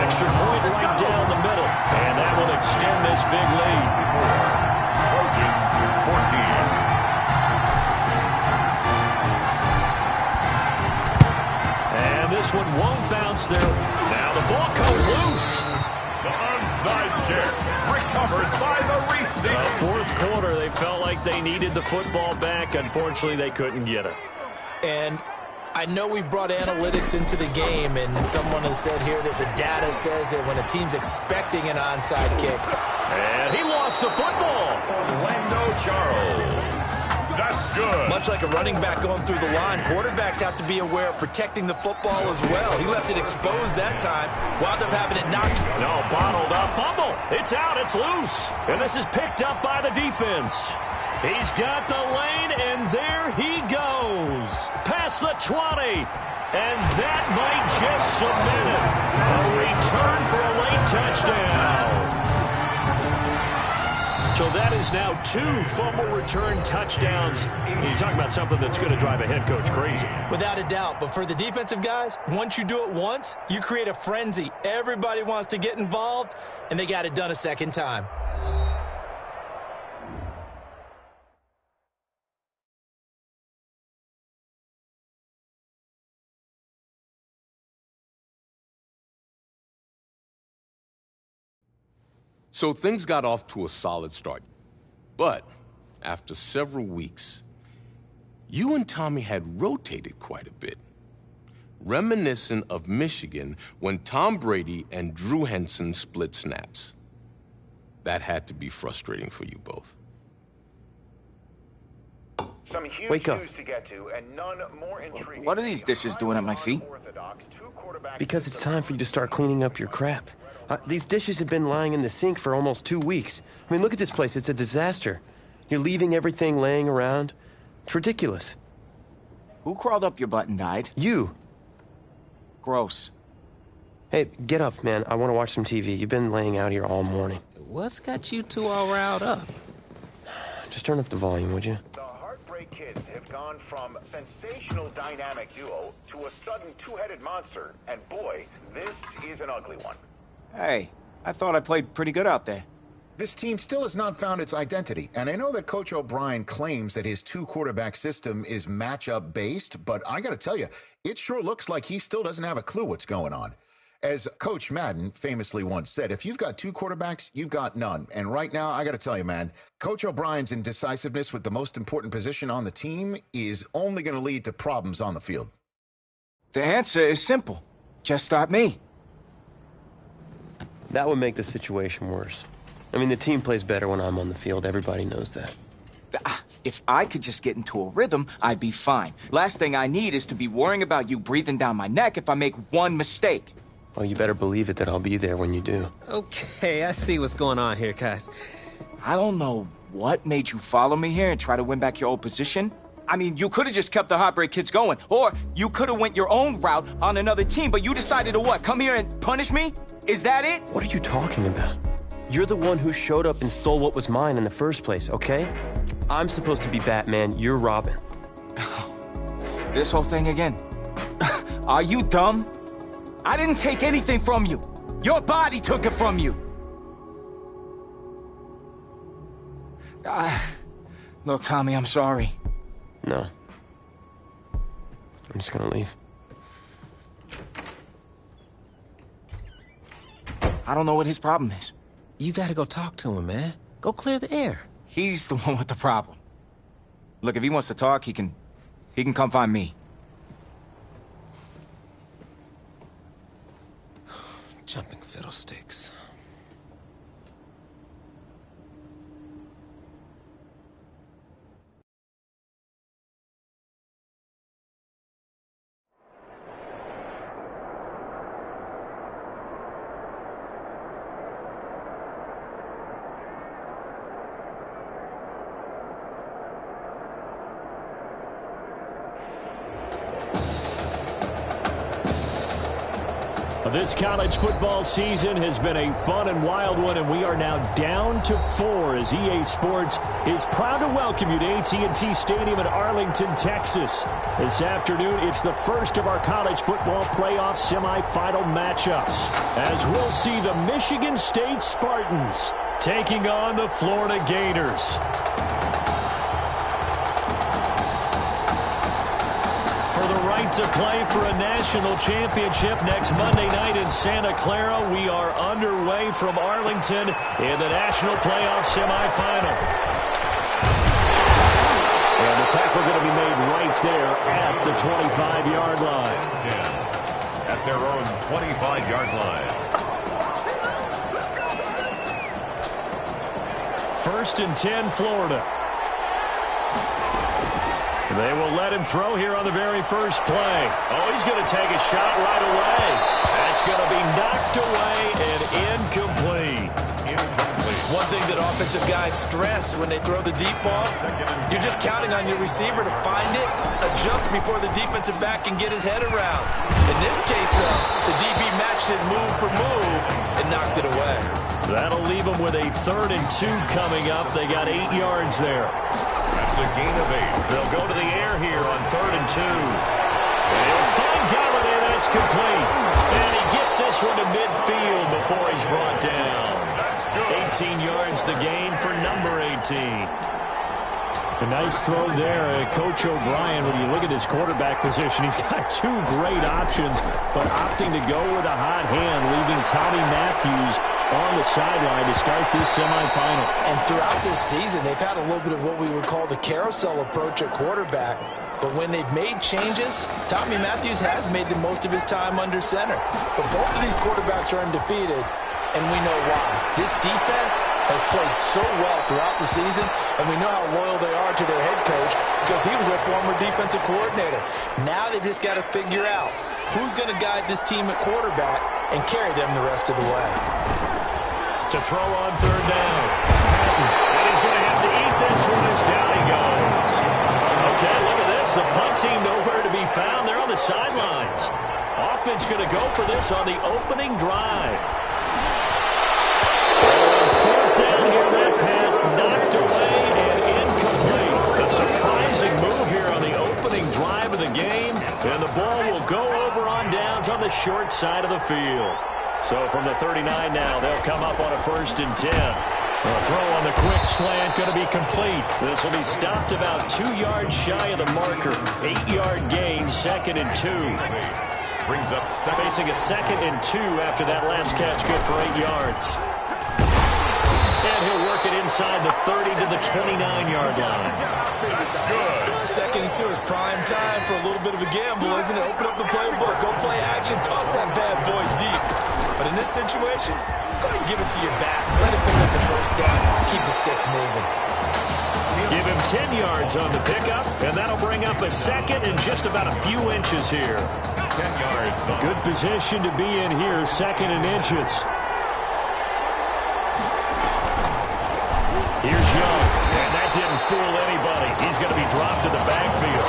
Extra point right down the middle, and that will extend this big lead. Trojans 14. And this one won't bounce there. Now the ball comes loose. The onside kick recovered by the receiver. 4th quarter, they felt like they needed the football back. Unfortunately, they couldn't get it. And I know we've brought analytics into the game, and someone has said here that the data says that when a team's expecting an onside kick. And he lost the football. Orlando Charles. That's good. Much like a running back going through the line, quarterbacks have to be aware of protecting the football as well. He left it exposed that time, wound up having it knocked. No, bottled up. Fumble. It's out. It's loose. And this is picked up by the defense. He's got the lane, and there he goes. Past the 20. And that might just cement it. A return for a late touchdown. So that is now 2 fumble return touchdowns. You talk about something that's going to drive a head coach crazy. Without a doubt. But for the defensive guys, once you do it once, you create a frenzy. Everybody wants to get involved, and they got it done a 2nd time. So things got off to a solid start. But after several weeks, you and Tommy had rotated quite a bit. Reminiscent of Michigan when Tom Brady and Drew Henson split snaps. That had to be frustrating for you both. Some huge Wake up. news to get to, and none more intriguing. What are these dishes doing at my feet? Because it's time for you to start cleaning up your crap. These dishes have been lying in the sink for almost 2 weeks. I mean, look at this place. It's a disaster. You're leaving everything laying around. It's ridiculous. Who crawled up your butt and died? You. Gross. Hey, get up, man. I want to watch some TV. You've been laying out here all morning. What's got you two all riled up? Just turn up the volume, would you? The Heartbreak Kids have gone from sensational dynamic duo to a sudden two-headed monster. And boy, this is an ugly one. Hey, I thought I played pretty good out there. This team still has not found its identity, and I know that Coach O'Brien claims that his two-quarterback system is matchup-based, but I gotta tell you, it sure looks like he still doesn't have a clue what's going on. As Coach Madden famously once said, if you've got two quarterbacks, you've got none. And right now, I gotta tell you, man, Coach O'Brien's indecisiveness with the most important position on the team is only gonna lead to problems on the field. The answer is simple. Just start me. That would make the situation worse. I mean, the team plays better when I'm on the field. Everybody knows that. If I could just get into a rhythm, I'd be fine. Last thing I need is to be worrying about you breathing down my neck if I make one mistake. Well, you better believe it that I'll be there when you do. Okay, I see what's going on here, guys. I don't know what made you follow me here and try to win back your old position. I mean, you could have just kept the Heartbreak Kids going, or you could have went your own route on another team, but you decided to what, come here and punish me? Is that it? What are you talking about? You're the one who showed up and stole what was mine in the first place, okay? I'm supposed to be Batman, you're Robin. This whole thing again. Are you dumb? I didn't take anything from you. Your body took it from you. Look, Tommy, I'm sorry. No. I'm just gonna leave. I don't know what his problem is. You gotta go talk to him, man. Go clear the air. He's the one with the problem. Look, if he wants to talk, he can come find me. Jumping fiddlesticks. This college football season has been a fun and wild one, and we are now down to 4 as EA Sports is proud to welcome you to AT&T Stadium in Arlington, Texas. This afternoon, it's the first of our college football playoff semifinal matchups, as we'll see the Michigan State Spartans taking on the Florida Gators. To play for a national championship next Monday night in Santa Clara. We are underway from Arlington in the national playoff semifinal. And the tackle going to be made right there at the 25-yard line. 10 at their own 25-yard line. First and 10, Florida. They will let him throw here on the very first play. Oh, he's going to take a shot right away. That's going to be knocked away and incomplete. One thing that offensive guys stress when they throw the deep ball, you're just counting on your receiver to find it, adjust before the defensive back can get his head around. In this case, the DB matched it move for move and knocked it away. That'll leave them with a 3rd and 2 coming up. They got 8 yards there. That's a gain of 8. They'll go to the air here on 3rd and 2. And he'll find Galladay. That's complete. And he gets this one to midfield before he's brought down. 18 yards the gain for number 18. A nice throw there. Coach O'Brien, when you look at his quarterback position, he's got 2 great options, but opting to go with a hot hand, leaving Tommy Matthews on the sideline to start this semifinal. And throughout this season, they've had a little bit of what we would call the carousel approach at quarterback. But when they've made changes, Tommy Matthews has made the most of his time under center. But both of these quarterbacks are undefeated, and we know why. This defense has played so well throughout the season, and we know how loyal they are to their head coach because he was their former defensive coordinator. Now they've just got to figure out who's going to guide this team at quarterback and carry them the rest of the way. To throw on 3rd down. And he's going to have to eat this one as down he goes. Okay, look at this. The punt team nowhere to be found. They're on the sidelines. Offense going to go for this on the opening drive. Fourth down here, that pass knocked away and incomplete. A surprising move here on the opening drive of the game, and the ball will go over on downs on the short side of the field. So from the 39 now, they'll come up on a 1st and 10. A throw on the quick slant going to be complete. This will be stopped about 2 yards shy of the marker. 8-yard gain, 2nd and 2. Brings up facing a 2nd and 2 after that last catch, good for 8 yards. And he'll work it inside the 30 to the 29-yard line. That's good. 2nd and 2 is prime time for a little bit of a gamble, isn't it? Open up the playbook, go play action, toss that bad boy deep. But in this situation, go ahead and give it to your back. Let him pick up the 1st down. Keep the sticks moving. Give him 10 yards on the pickup, and that'll bring up a 2nd and just about a few inches here. 10 yards. Good position to be in here, 2nd and inches. Here's Young, and that didn't fool anybody. He's going to be dropped to the backfield.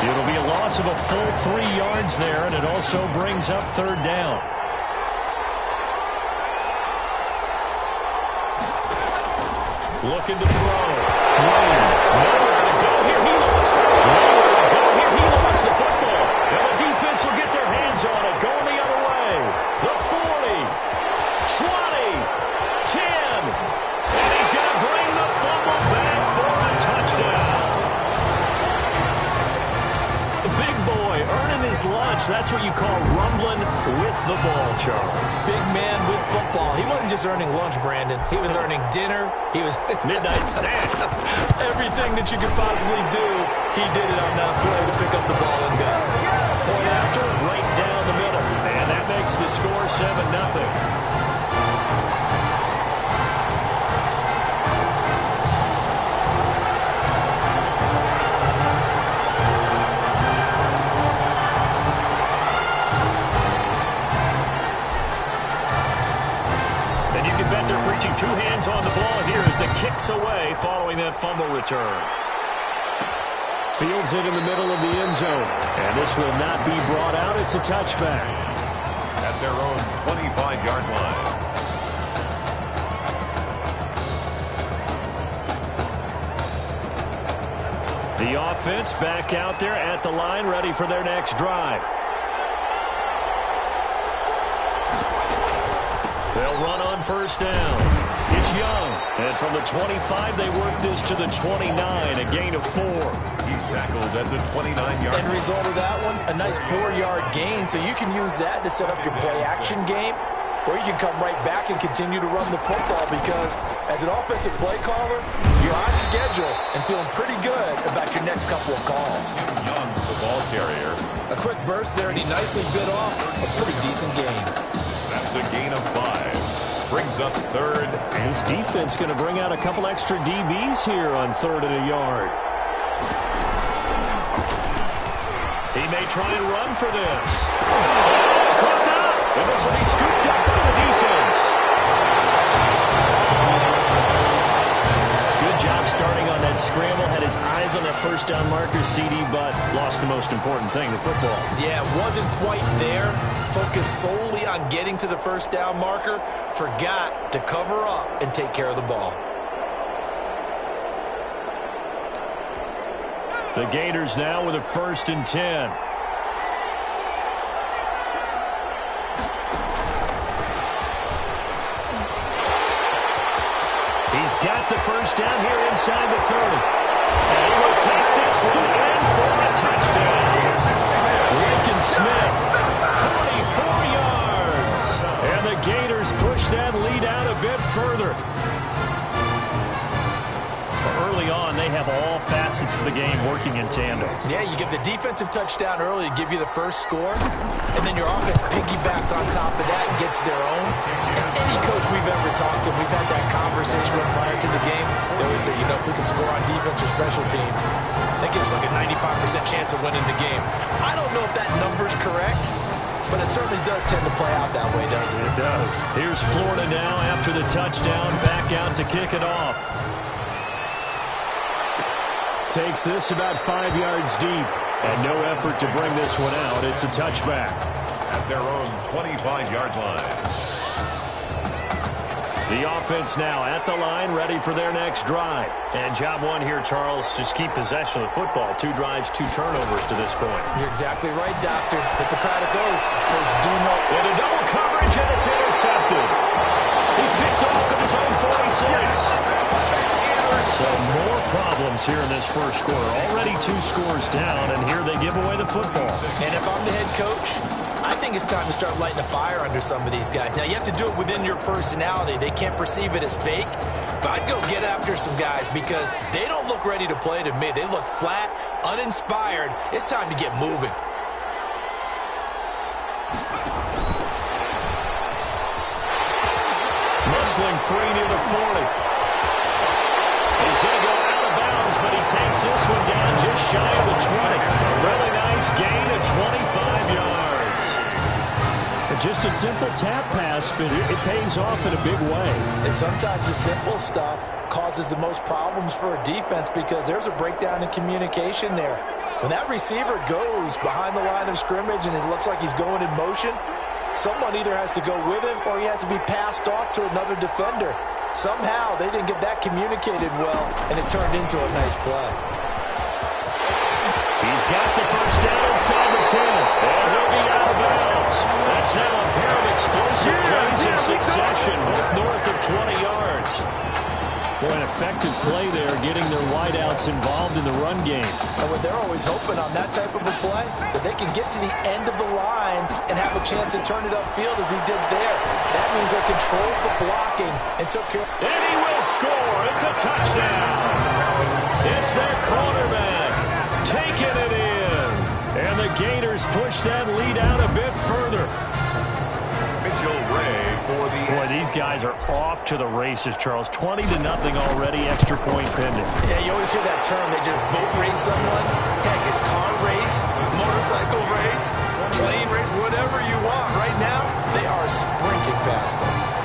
It'll be a loss of a full 3 yards there, and it also brings up 3rd down. Looking to throw. Nowhere to go here. He lost it. Nowhere to go here. He lost the football. And the defense will get their hands on it. Going the other way. The 40. 20. 10. And he's going to bring the fumble back for a touchdown. The big boy earning his lunch. That's what you call rumbling with the ball, Charles. Big man with football. He wasn't just earning lunch, Brandon. He was earning dinner. He was midnight snack. Everything that you could possibly do, he did it on that play to pick up the ball and go. Point after, right down the middle. And that makes the score 7-0. Two hands on the ball here as the kick's away following that fumble return. Fields it in the middle of the end zone. And this will not be brought out. It's a touchback. At their own 25-yard line. The offense back out there at the line, ready for their next drive. They'll run on 1st down. It's Young. And from the 25, they work this to the 29, a gain of 4. He's tackled at the 29-yard line. End result of that one, a nice 4-yard gain. So you can use that to set up your play-action game, or you can come right back and continue to run the football because as an offensive play caller, you're on schedule and feeling pretty good about your next couple of calls. Young, the ball carrier. A quick burst there, and he nicely bit off a pretty decent gain. That's a gain of 5. Brings up 3rd. This defense going to bring out a couple extra DBs here on 3rd and a yard. He may try and run for this. Caught up. And this will be scooped up by the defense. Good job starting on that scramble. Had his eyes on that 1st down marker, CD, but lost the most important thing, the football. Yeah, wasn't quite there. Focused solely on getting to the 1st down marker. Forgot to cover up and take care of the ball. The Gators now with a 1st and 10. He's got the 1st down here inside the 30. And he will take this one in for a touchdown. Lincoln Smith, 44 yards. And the Gators push that lead out a bit further. Early on, they have all facets of the game working in tandem. Yeah, you get the defensive touchdown early to give you the first score, and then your offense piggybacks on top of that and gets their own. And any coach we've ever talked to, we've had that conversation with prior to the game, they always say, you know, if we can score on defense or special teams, that gives like a 95% chance of winning the game. I don't know if that number's correct, but it certainly does tend to play out that way, doesn't it? It does. Here's Florida now after the touchdown, back out to kick it off. Takes this about 5 yards deep, and no effort to bring this one out. It's a touchback. at their own 25-yard line. The offense now at the line, ready for their next drive. And job one here, Charles, just keep possession of the football. 2 drives, 2 turnovers to this point. You're exactly right, Doctor. Hippocratic oath. First, do no. Into double coverage, and it's intercepted. He's picked off at his own 46. So more problems here in this first quarter. Already 2 scores down, and here they give away the football. And if I'm the head coach, I think it's time to start lighting a fire under some of these guys. Now, you have to do it within your personality. They can't perceive it as fake. But I'd go get after some guys because they don't look ready to play to me. They look flat, uninspired. It's time to get moving. Muscling free near the 40. He's going to go out of bounds, but he takes this one down just shy of the 20. A really nice gain of 25 yards. Just a simple tap pass, but it pays off in a big way. And sometimes the simple stuff causes the most problems for a defense because there's a breakdown in communication there. When that receiver goes behind the line of scrimmage and it looks like he's going in motion, someone either has to go with him or he has to be passed off to another defender. Somehow they didn't get that communicated well, and it turned into a nice play. He's got the first down inside the 10, and he'll be out of bounds. That's now a pair of explosive plays in succession, both north of 20 yards. Boy, an effective play there, getting their wideouts involved in the run game. And what they're always hoping on that type of a play, that they can get to the end of the line and have a chance to turn it upfield as he did there. That means they controlled the blocking and took care. And he will score. It's a touchdown. It's their cornerback taking it in. And the Gators push that lead out a bit further. Mitchell Ray for the... Boy, these guys are off to the races, Charles. 20-0 already, extra point pending. Yeah, you always hear that term. They just boat race someone. Heck, it's car race, motorcycle race, plane race, whatever you want. Right now, they are sprinting past them.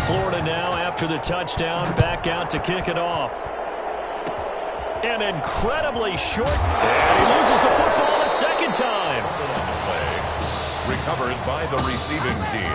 Florida now after the touchdown, back out to kick it off. And incredibly short. And he loses the football a second time. Recovered by the receiving team.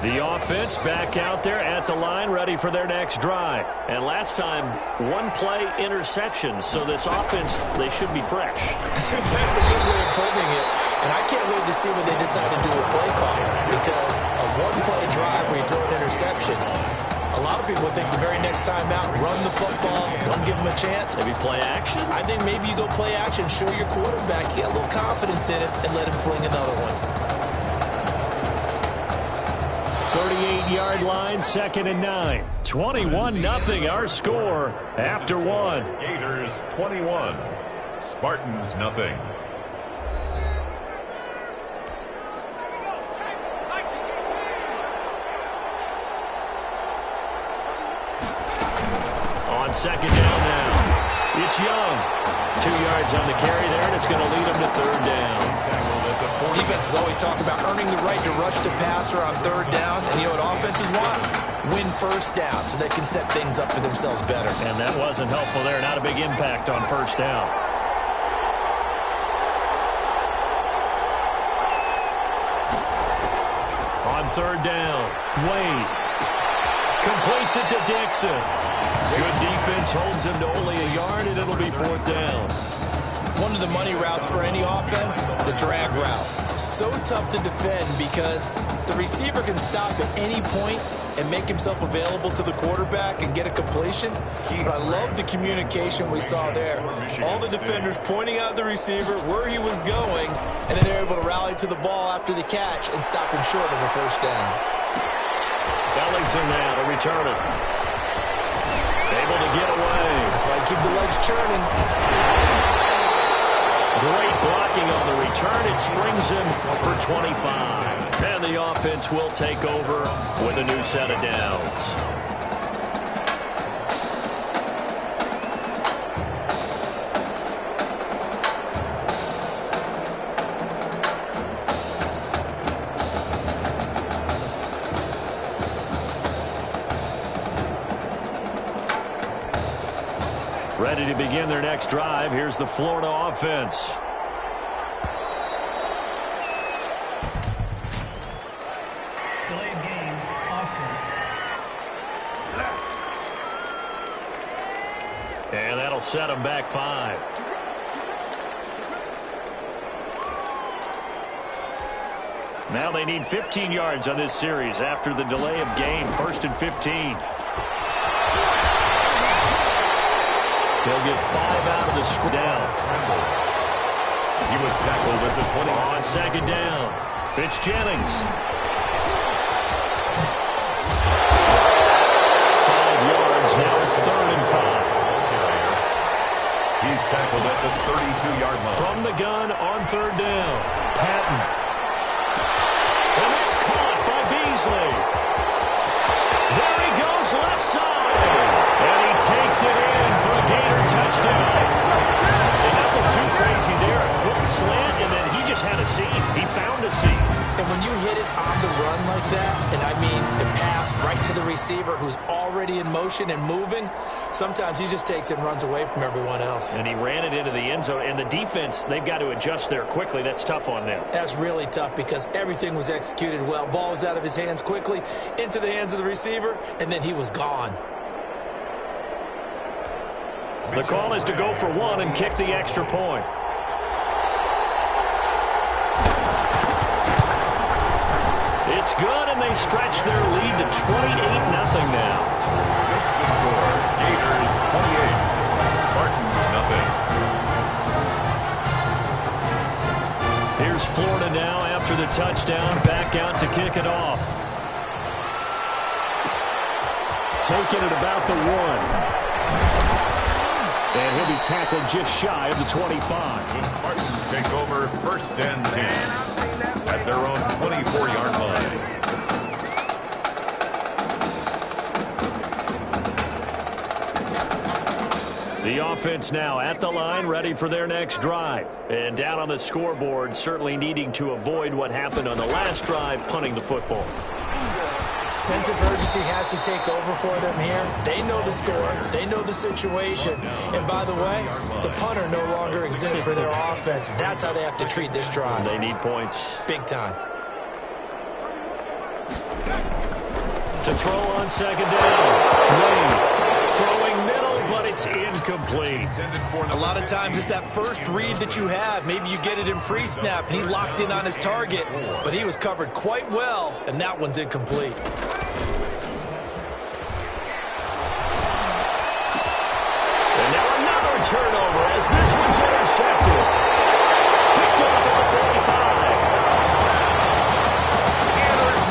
The offense back out there at the line, ready for their next drive. And last time, 1-play interception. So this offense, they should be fresh. That's a good way of putting it. And I can't wait to see what they decide to do with play calling. Because a 1-play drive where you throw an interception, a lot of people think the very next time out, run the football, don't give them a chance. Maybe play action? I think maybe you go play action, show your quarterback, get a little confidence in it, and let him fling another one. 38-yard line, 2nd and 9. 21-0 our score after 1. Gators 21, Spartans nothing. On 2nd down now. It's Young. 2 yards on the carry there, and it's going to lead them to 3rd down. Defenses always talk about earning the right to rush the passer on 3rd down. And you know what offenses want? Win 1st down so they can set things up for themselves better. And that wasn't helpful there. Not a big impact on 1st down. On 3rd down, Wade completes it to Dixon. Good defense holds him to only a yard, and it'll be 4th down. One of the money routes for any offense, the drag route. So tough to defend because the receiver can stop at any point and make himself available to the quarterback and get a completion. But I love the communication we saw there. All the defenders pointing out the receiver, where he was going, and then they're able to rally to the ball after the catch and stop him short of a 1st down. Ellington now to return it. Able to get away. That's why you keep the legs churning. Great blocking on the return. return, it springs him for 25. And the offense will take over with a new set of downs. Ready to begin their next drive. Here's the Florida offense. Delayed game offense. And that'll set them back 5. Now they need 15 yards on this series after the delay of game. 1st and 15. They'll get 5 out of the score down. He was tackled at the 20. On 2nd down, it's Jennings. 5 yards, now it's 3rd and 5. He's tackled at the 32-yard line. From the gun on 3rd down, Patton. And it's caught by Beasley. There he goes, left side. And he takes it in for a Gator touchdown. And nothing too crazy there. A quick slant, and then he just had a seam. He found a seam. And when you hit it on the run like that, and I mean the pass right to the receiver who's already in motion and moving, sometimes he just takes it and runs away from everyone else. And he ran it into the end zone. And the defense, they've got to adjust there quickly. That's tough on them. That's really tough because everything was executed well. Ball was out of his hands quickly, into the hands of the receiver, and then he was gone. The call is to go for 1 and kick the extra point. It's good, and they stretch their lead to 28-0 now. That's the score. Gators 28. Spartans nothing. Here's Florida now after the touchdown. Back out to kick it off. Taking it about the 1. And he'll be tackled just shy of the 25. The Spartans take over 1st and 10 at their own 24-yard line. The offense now at the line, ready for their next drive. And down on the scoreboard, certainly needing to avoid what happened on the last drive, punting the football. Sense of urgency has to take over for them here. They know the score. They know the situation. And by the way, the punter no longer exists for their offense. That's how they have to treat this drive. They need points. Big time. To throw on 2nd down. Wade throwing middle, but it's incomplete. A lot of times it's that first read that you have. Maybe you get it in pre-snap, and he locked in on his target, but he was covered quite well, and that one's incomplete. And now another turnover as this one's intercepted. Picked off at the 45.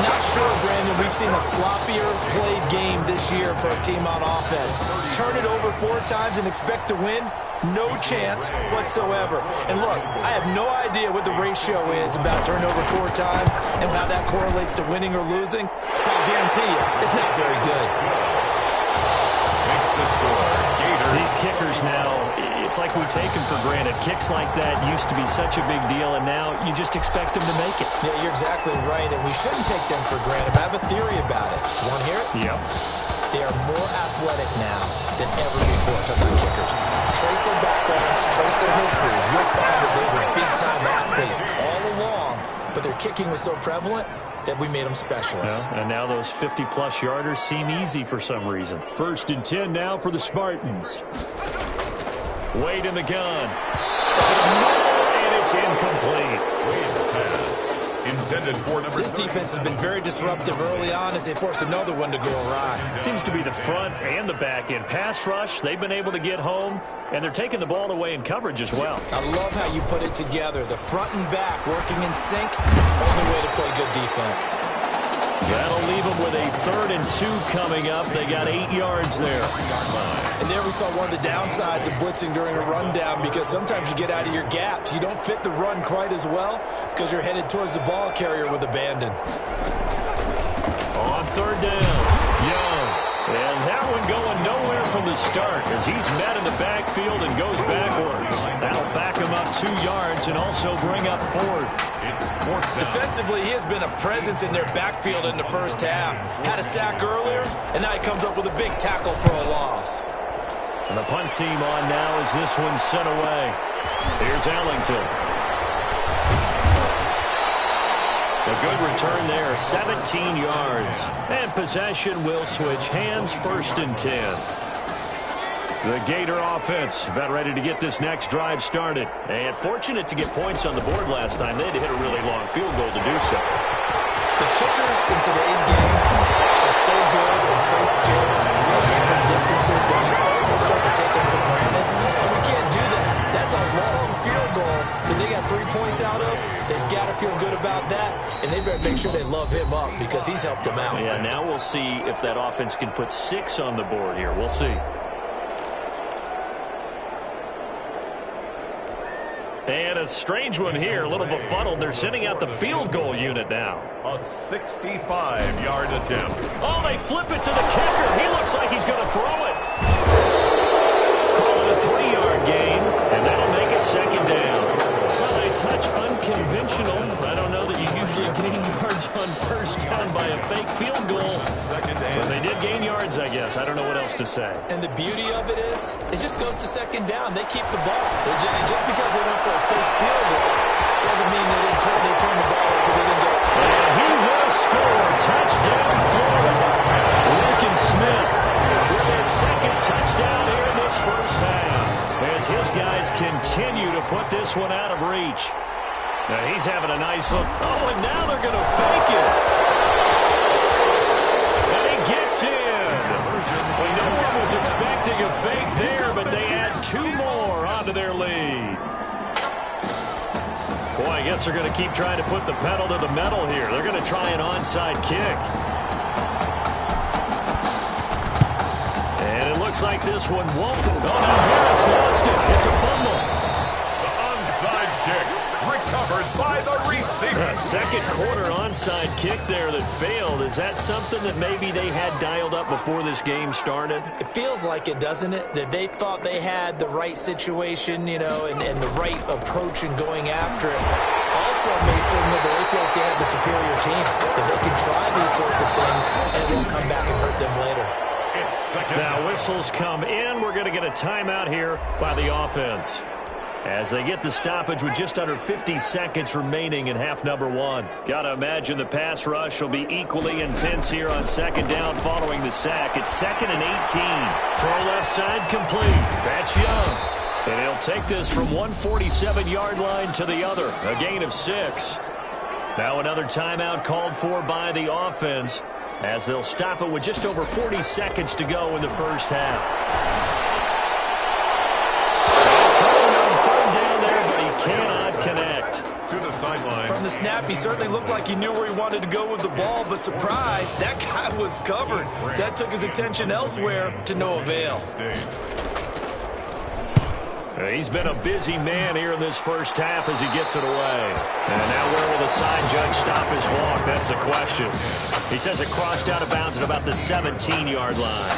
Not sure, Brandon, we've seen a sloppier played game this year for a team on offense. Turn it over 4 times and expect to win? No chance whatsoever. And look, I have no idea what the ratio is about turnover 4 times and how that correlates to winning or losing. I'll guarantee you, it's not very good. Makes the score. These kickers now, it's like we take them for granted. Kicks like that used to be such a big deal, and now you just expect them to make it. Yeah, you're exactly right, and we shouldn't take them for granted. But I have a theory about it. You want to hear it? Yep. They are more athletic now than ever before, talking about kickers. Trace their backgrounds, trace their histories. You'll find that they were big-time athletes all along, but their kicking was so prevalent that we made them specialists. Yeah, and now those 50-plus yarders seem easy for some reason. 1st and 10 now for the Spartans. Wade in the gun. And it's incomplete. Wade's pass intended for number. This defense has been very disruptive early on as they force another one to go awry. Seems to be the front and the back end. Pass rush, they've been able to get home, and they're taking the ball away in coverage as well. I love how you put it together. The front and back working in sync. Only way to play good defense. That'll leave them with a 3rd and 2 coming up. They got 8 yards there. And there we saw one of the downsides of blitzing during a rundown, because sometimes you get out of your gaps. You don't fit the run quite as well because you're headed towards the ball carrier with abandon. On 3rd down, Young. And that one going nowhere from the start as he's met in the backfield and goes backwards. That'll back him up 2 yards and also bring up 4th. It's 4th down. Defensively, he has been a presence in their backfield in the first half. Had a sack earlier, and now he comes up with a big tackle for a loss. And the punt team on now as this one's sent away. Here's Ellington. A good return there, 17 yards. And possession will switch hands, 1st and 10. The Gator offense about ready to get this next drive started. And fortunate to get points on the board last time. They had to hit a really long field goal to do so. The kickers in today's game are so good and so skilled at kicking distances that you almost start to take them for granted. And we can't do that. That's a long field goal that they got 3 points out of. They've got to feel good about that, and they better make sure they love him up because he's helped them out. Yeah, now we'll see if that offense can put 6 on the board here. We'll see. And a strange one here, a little befuddled. They're sending out the field goal unit now. A 65-yard attempt. Oh, they flip it to the kicker. He looks like he's going to throw it. Call it a 3-yard gain, and that'll make it 2nd down. Well, a touch unconventional. I don't know that you usually gain yards on 1st down by a fake field goal. But they did gain yards, I guess. I don't know what else to say. And the beauty of it is, it just goes to 2nd down. They keep the ball. Just because they went for a fake field goal doesn't mean they turn the ball over because they didn't get it. And he will score. Touchdown, Florida. Lincoln Smith with his 2nd touchdown here in this first half, as his guys continue to put this one out of reach. Now he's having a nice look. Oh, and now they're going to fake it. And he gets in. Well, no one was expecting a fake there, but they add 2 more onto their lead. Boy, I guess they're going to keep trying to put the pedal to the metal here. They're going to try an onside kick. And it looks like this one won't. Oh, now Harris lost it. It's a fumble. The onside kick recovered by the receiver. A 2nd quarter onside kick there that failed. Is that something that maybe they had dialed up before this game started? It feels like it, doesn't it? That they thought they had the right situation, and the right approach in going after it. Also may signal that they feel like they have the superior team, that they can try these sorts of things, and it won't come back and hurt them later. Now whistles come in. We're going to get a timeout here by the offense, as they get the stoppage with just under 50 seconds remaining in half number 1. Got to imagine the pass rush will be equally intense here on 2nd down following the sack. It's 2nd and 18. Throw left side complete. That's Young. And he'll take this from 147-yard line to the other. A gain of 6. Now another timeout called for by the offense, as they'll stop it with just over 40 seconds to go in the first half. Cannot connect. To the sideline. From the snap, he certainly looked like he knew where he wanted to go with the ball, but surprise, that guy was covered. So that took his attention elsewhere to no avail. He's been a busy man here in this first half as he gets it away. And now where will the side judge stop his walk? That's the question. He says it crossed out of bounds at about the 17-yard line.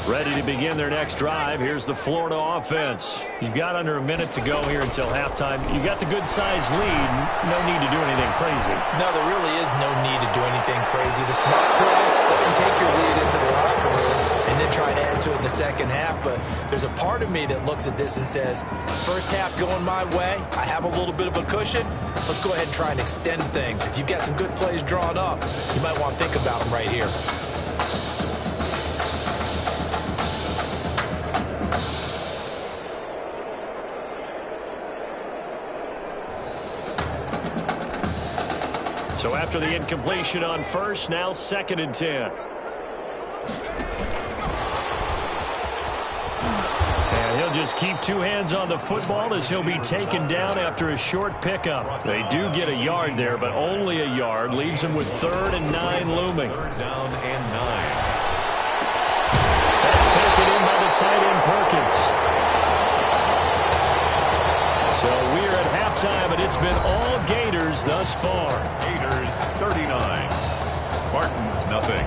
Ready to begin their next drive. Here's the Florida offense. You've got under a minute to go here until halftime. You got the good-sized lead. No need to do anything crazy. No, there really is no need to do anything crazy. The smart play, go ahead and take your lead into the locker room and then try to add to it in the second half. But there's a part of me that looks at this and says, first half going my way, I have a little bit of a cushion. Let's go ahead and try and extend things. If you've got some good plays drawn up, you might want to think about them right here. So after the incompletion on first, now 2nd and 10. And he'll just keep two hands on the football as he'll be taken down after a short pickup. They do get a yard there, but only a yard. Leaves him with 3rd and 9 looming. 3rd down and 9. That's taken in by the tight end Perkins. So we're at halftime, and it's been all Gators thus far. Gators 39. Spartans nothing.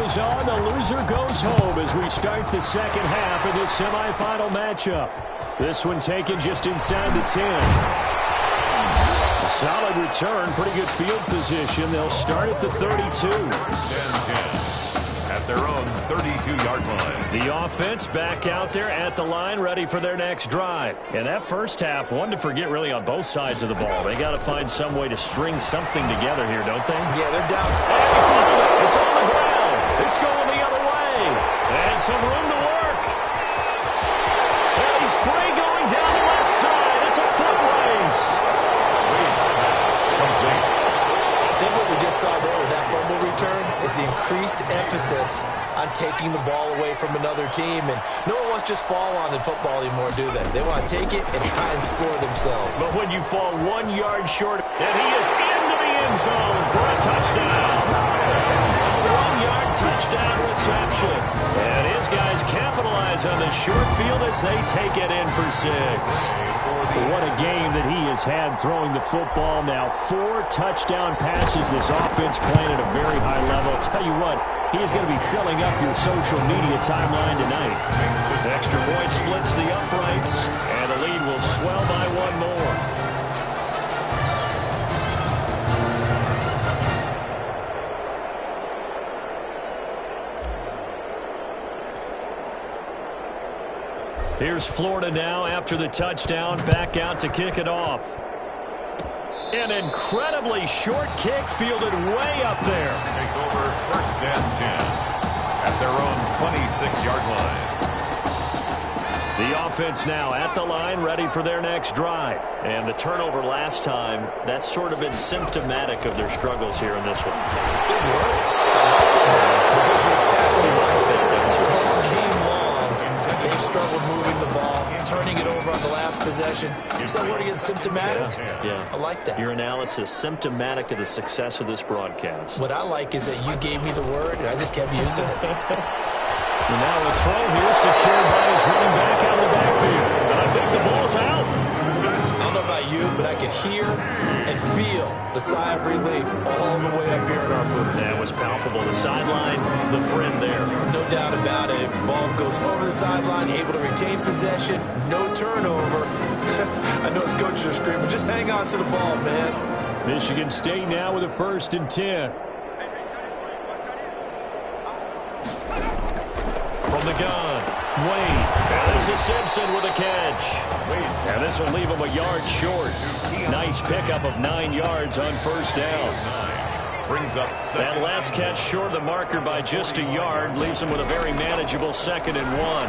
On, the loser goes home as we start the second half of this semifinal matchup. This one taken just inside the 10. A solid return, pretty good field position. They'll start at the 32. 1st and 10 at their own 32-yard line. The offense back out there at the line, ready for their next drive. And that first half, one to forget really on both sides of the ball. They got to find some way to string something together here, don't they? Yeah, they're down. And he fumbled it. It's on the ground. It's going the other way. And some room to work. And he's free going down the left side. It's a foot race. I think what we just saw there with that fumble return is the increased emphasis on taking the ball away from another team. And no one wants to just fall on in football anymore, do they? They want to take it and try and score themselves. But when you fall 1 yard short, and he is into the end zone for a touchdown. 1 yard touchdown reception. And his guys capitalize on the short field as they take it in for 6. What a game that he has had throwing the football now. 4 touchdown passes. This offense playing at a very high level. I'll tell you what, he is going to be filling up your social media timeline tonight. Extra point splits the uprights, and the lead will swell by 1 more. Here's Florida now after the touchdown, back out to kick it off. An incredibly short kick fielded way up there. Take over 1st and 10 at their own 26-yard line. The offense now at the line, ready for their next drive. And the turnover last time, that's sort of been symptomatic of their struggles here in this one. Good work. I like it because you're exactly right. All game long, they've struggled moving the ball, turning it over on the last possession. So what again, symptomatic? Yeah. I like that. Your analysis, symptomatic of the success of this broadcast. What I like is that you gave me the word, and I just kept using it. And now a throw here, secured by his running back out of the backfield. And I think the ball's out. I don't know about you, but I could hear and feel the sigh of relief all the way up here in our booth. That was palpable. The sideline, the friend there. No doubt about it. If the ball goes over the sideline, able to retain possession, no turnover. I know his coaches are screaming, just hang on to the ball, man. Michigan State now with a 1st and 10. From the gun, Wade. And this is Simpson with a catch. And this will leave him a yard short. Nice pickup of 9 yards on 1st down. Brings up that last catch short of the marker by just a yard. Leaves him with a very manageable 2nd and 1.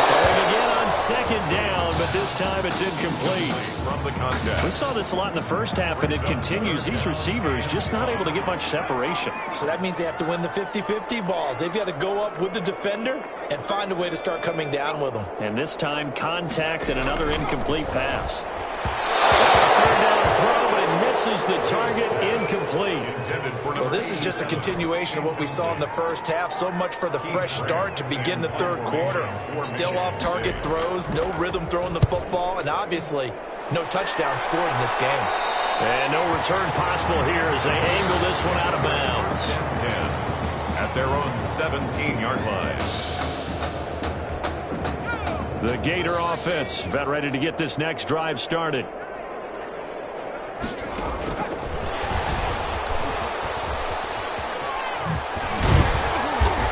Throwing again on 2nd down, but this time it's incomplete. From the contest. We saw this a lot in the first half, and it continues. These receivers just not able to get much separation. So that means they have to win the 50-50 balls. They've got to go up with the defender and find a way to start coming down with them. And this time, contact and another incomplete pass. 3rd down throw, but it misses the target, incomplete. Well, this is just a continuation of what we saw in the first half. So much for the fresh start to begin the 3rd quarter. Still off-target throws, no rhythm throwing the football, and obviously no touchdown scored in this game. And no return possible here as they angle this one out of bounds. 10 at their own 17-yard line. The Gator offense about ready to get this next drive started.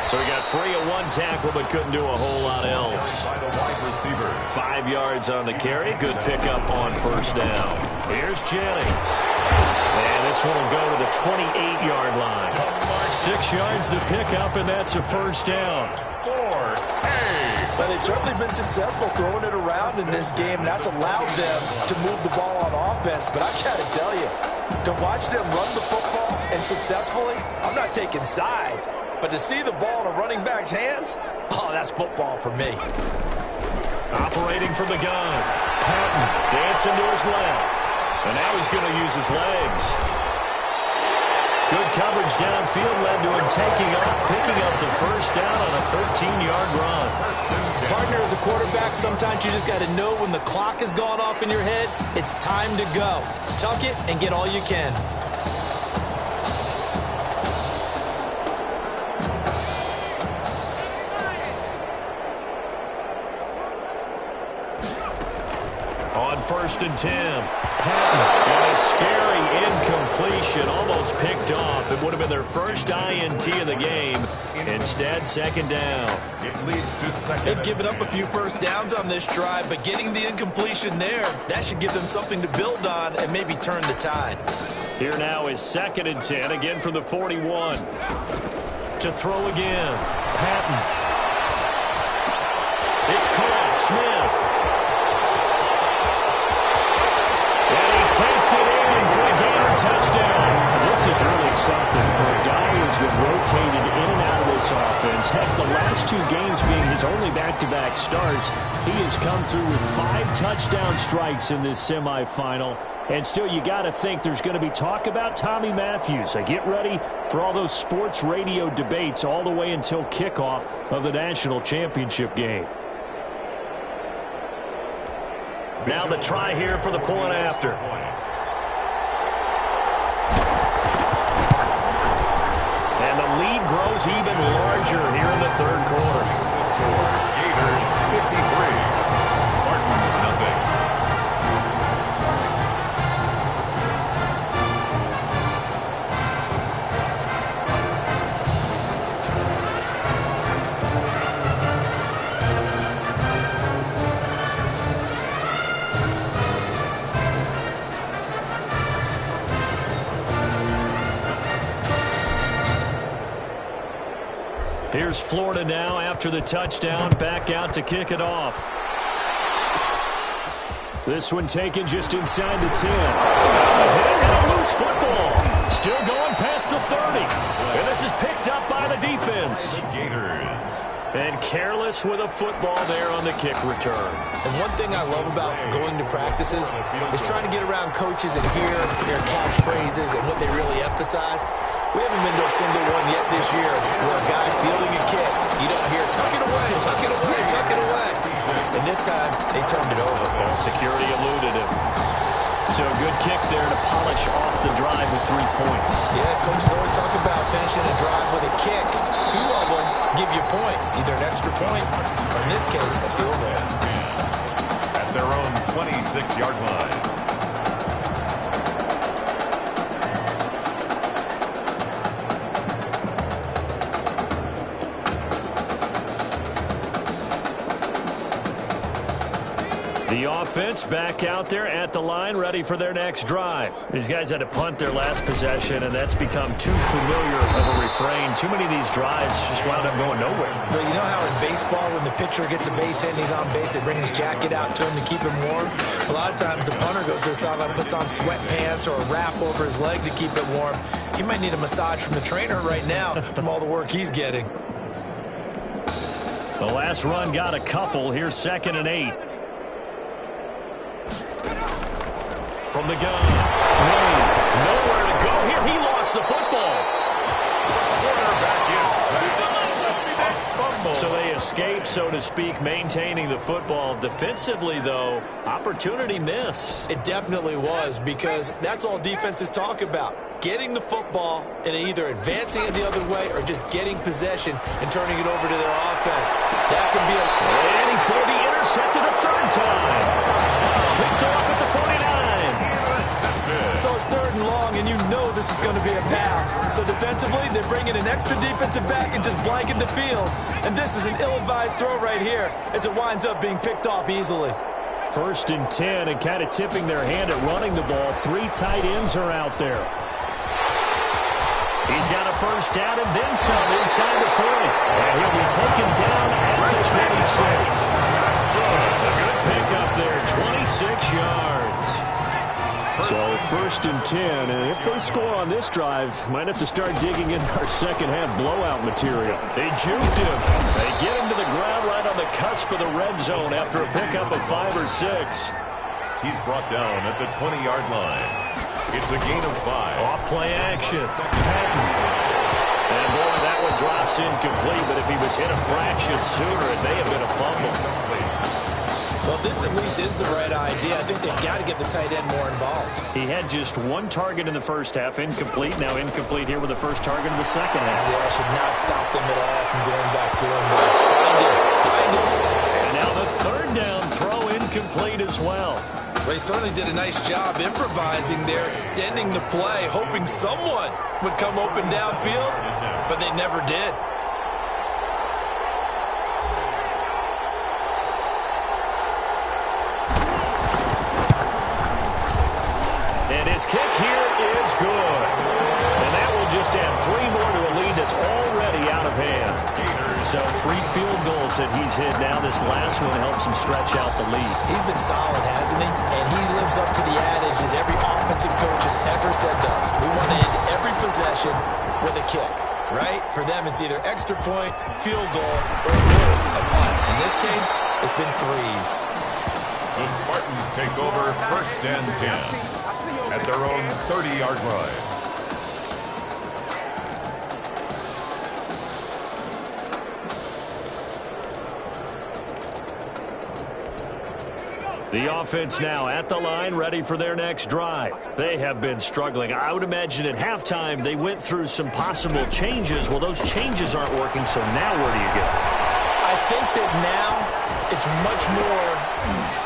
So he got free of 1 tackle, but couldn't do a whole lot else. By the wide receiver. 5 yards on the carry. Good pickup on 1st down. Here's Jennings. And this This one will go to the 28-yard line. 6 yards the pickup, and that's a first down. But they've certainly been successful throwing it around in this game, and that's allowed them to move the ball on offense. But I got to tell you, to watch them run the football and successfully, I'm not taking sides. But to see the ball in a running back's hands, oh, that's football for me. Operating from the gun. Patton dancing to his left. And now he's going to use his legs. Good coverage downfield led to him taking off, picking up the first down on a 13-yard run. Partner, as a quarterback, sometimes you just got to know when the clock has gone off in your head, it's time to go. Tuck it and get all you can. On 1st and 10, Patton, and a scary incompletion, almost picked off. It would have been their first INT of the game. Instead, 2nd down. It leads to second. They've given up a few first downs on this drive, but getting the incompletion there, that should give them something to build on and maybe turn the tide. Here now is 2nd and 10, again from the 41. To throw again, Patton. It's caught, Smith. Takes it in for a gainer touchdown. This is really something for a guy who's been rotated in and out of this offense. Heck, the last 2 games being his only back-to-back starts, he has come through with 5 touchdown strikes in this semifinal. And still, you got to think there's going to be talk about Tommy Matthews. So get ready for all those sports radio debates all the way until kickoff of the national championship game. Now the try here for the point after. And the lead grows even larger here in the 3rd quarter. Gators 53, Spartans nothing. Here's Florida now after the touchdown, back out to kick it off. This one taken just inside the 10. And a loose football. Still going past the 30. And this is picked up by the defense. Gators. And careless with a football there on the kick return. And one thing I love about going to practices is trying to get around coaches and hear their catchphrases and what they really emphasize. We haven't been to a single one yet this year where a guy fielding a kick, you don't hear, tuck it away, tuck it away, tuck it away. And this time, they turned it over. Well, security eluded him. So a good kick there to polish off the drive with 3 points. Yeah, coaches always talk about finishing a drive with a kick. 2 of them give you points, either an extra point or, in this case, a field goal. At their own 26-yard line. The offense back out there at the line, ready for their next drive. These guys had to punt their last possession, and that's become too familiar of a refrain. Too many of these drives just wound up going nowhere. Well, you know how in baseball, when the pitcher gets a base hit and he's on base, they bring his jacket out to him to keep him warm? A lot of times the punter goes to the sideline, puts on sweatpants or a wrap over his leg to keep it warm. He might need a massage from the trainer right now from all the work he's getting. The last run got a couple. Here's 2nd and 8. From the gun. Nowhere to go here. He lost the football. So they escape, so to speak, maintaining the football. Defensively, though, opportunity miss. It definitely was, because that's all defenses talk about. Getting the football and either advancing it the other way or just getting possession and turning it over to their offense. That can be a... And he's going to be intercepted a 3rd time. Picked off at the 49. So it's 3rd and long, and you know this is going to be a pass. So defensively, they bring in an extra defensive back and just blanket the field. And this is an ill-advised throw right here as it winds up being picked off easily. 1st and 10, and kind of tipping their hand at running the ball. 3 tight ends are out there. He's got a first down and then some inside the 40. And he'll be taken down at the 26. A good pickup there, 26 yards. So first and 10, and if they score on this drive, might have to start digging in our second half blowout material. They juked him. They get him to the ground right on the cusp of the red zone after a pickup of 5 or 6. He's brought down at the 20-yard line. It's a gain of 5. Off play action. Patton. And boy, that one drops incomplete, but if he was hit a fraction sooner, it may have been a fumble. Well, this at least is the right idea. I think they've got to get the tight end more involved. He had just 1 target in the first half, incomplete. Now incomplete here with the first target in the second half. Yeah, should not stop them at all from going back to him. But find him. And now the third down throw incomplete as well. Well, he certainly did a nice job improvising there, extending the play, hoping someone would come open downfield, but they never did. His kick here is good. And that will just add 3 more to a lead that's already out of hand. So 3 field goals that he's hit now. This last one helps him stretch out the lead. He's been solid, hasn't he? And he lives up to the adage that every offensive coach has ever said to us. We want to end every possession with a kick, right? For them, it's either extra point, field goal, or worse, a punt. In this case, it's been 3s. The Spartans take over first and 10. At their own 30-yard line. The offense now at the line, ready for their next drive. They have been struggling. I would imagine at halftime they went through some possible changes. Well, those changes aren't working, so now where do you go? I think that now it's much more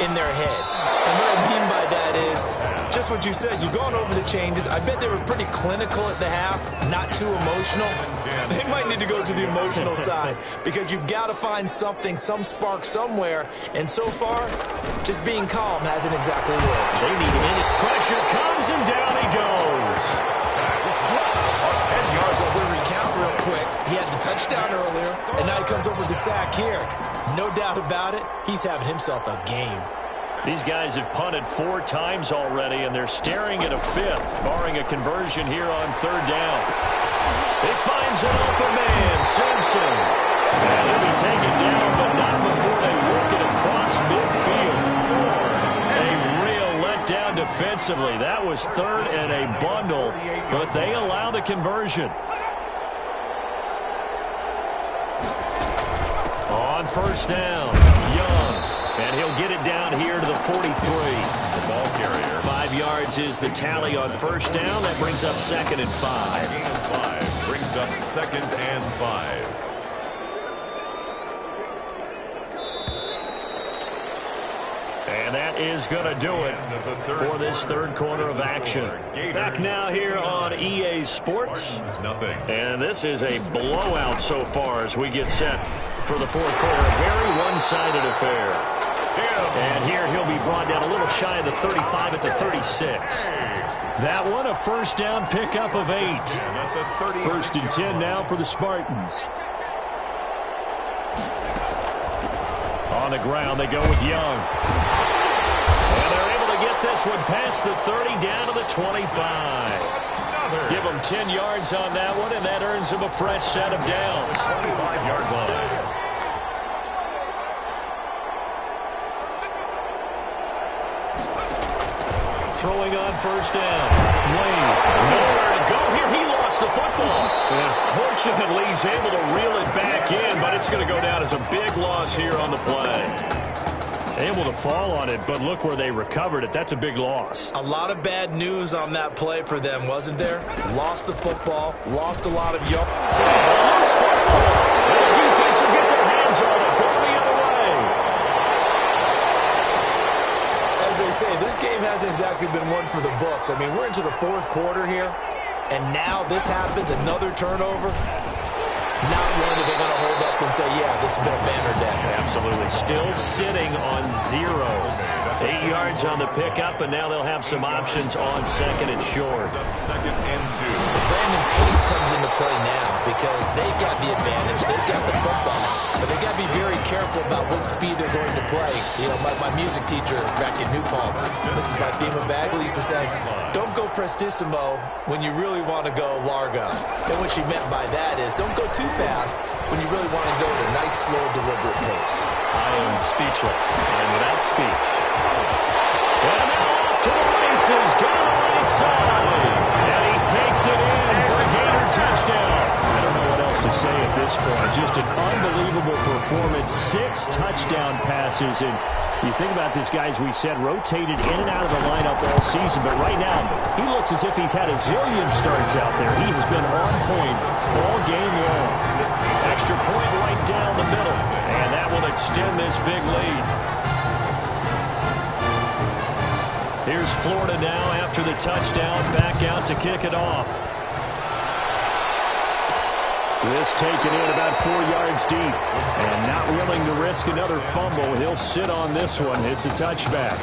in their head. And what I mean by that is just what you said. You've gone over the changes. I bet they were pretty clinical at the half, not too emotional. They might need to go to the emotional side because you've got to find something, some spark somewhere. And so far, just being calm hasn't exactly worked. They need a minute. Pressure comes and down he goes. 10 yards. So we'll recount real quick. He had the touchdown earlier, and now he comes up with the sack here. No doubt about it, he's having himself a game. These guys have punted 4 times already, and they're staring at a 5th, barring a conversion here on 3rd down. He finds an open man, Simpson. And he'll be taken down, but not before they work it across midfield. A real letdown defensively. That was 3rd and a bundle, but they allow the conversion. On 1st down, Young. And he'll get it down here to the 43. The ball carrier. 5 yards is the tally on 1st down. That brings up 2nd and 5. Gain of 5 brings up 2nd and 5. And that is going to do it for this 3rd quarter of action. Back now here on EA Sports. And this is a blowout so far as we get set for the 4th quarter. A very one-sided affair. And here he'll be brought down a little shy of the 35 at the 36. That one a 1st down pickup of 8. 1st and 10 now for the Spartans. On the ground they go with Young. And they're able to get this one past the 30 down to the 25. Give them 10 yards on that one, and that earns them a fresh set of downs. 25-yard line. Throwing on 1st down. Wayne, nowhere to go here. He lost the football. And fortunately, he's able to reel it back in, but it's going to go down as a big loss here on the play. Able to fall on it, but look where they recovered it. That's a big loss. A lot of bad news on that play for them, wasn't there? Lost the football, lost a lot of yards. Lost football. The defense will get their hands on it. Go the other way. As they say, this game hasn't exactly been one for the books. I mean, we're into the 4th quarter here, and now this happens, another turnover. Not one that they're going to hold up and say, yeah, this has been a banner day. Absolutely. Still sitting on 0. 8 yards on the pickup, and now they'll have some options on 2nd and short. 2nd and 2. Brandon Pace comes in because they've got the advantage. They've got the football, but they've got to be very careful about what speed they're going to play. You know, my music teacher back in New Paltz, this is my theme of Bagley, used to say, don't go prestissimo when you really want to go largo. And what she meant by that is don't go too fast when you really want to go at a nice, slow, deliberate pace. I am speechless and without speech. And now off to the races, down the right side. And he takes it in for a Gator touchdown. I don't know what else to say at this point. Just an unbelievable performance. 6 touchdown passes. And you think about this guy, as we said, rotated in and out of the lineup all season. But right now, he looks as if he's had a zillion starts out there. He has been on point all game long. Extra point right down the middle. And that will extend this big lead. Here's Florida now after the touchdown, back out to kick it off. This taken in about 4 yards deep. And not willing to risk another fumble. He'll sit on this one. It's a touchback.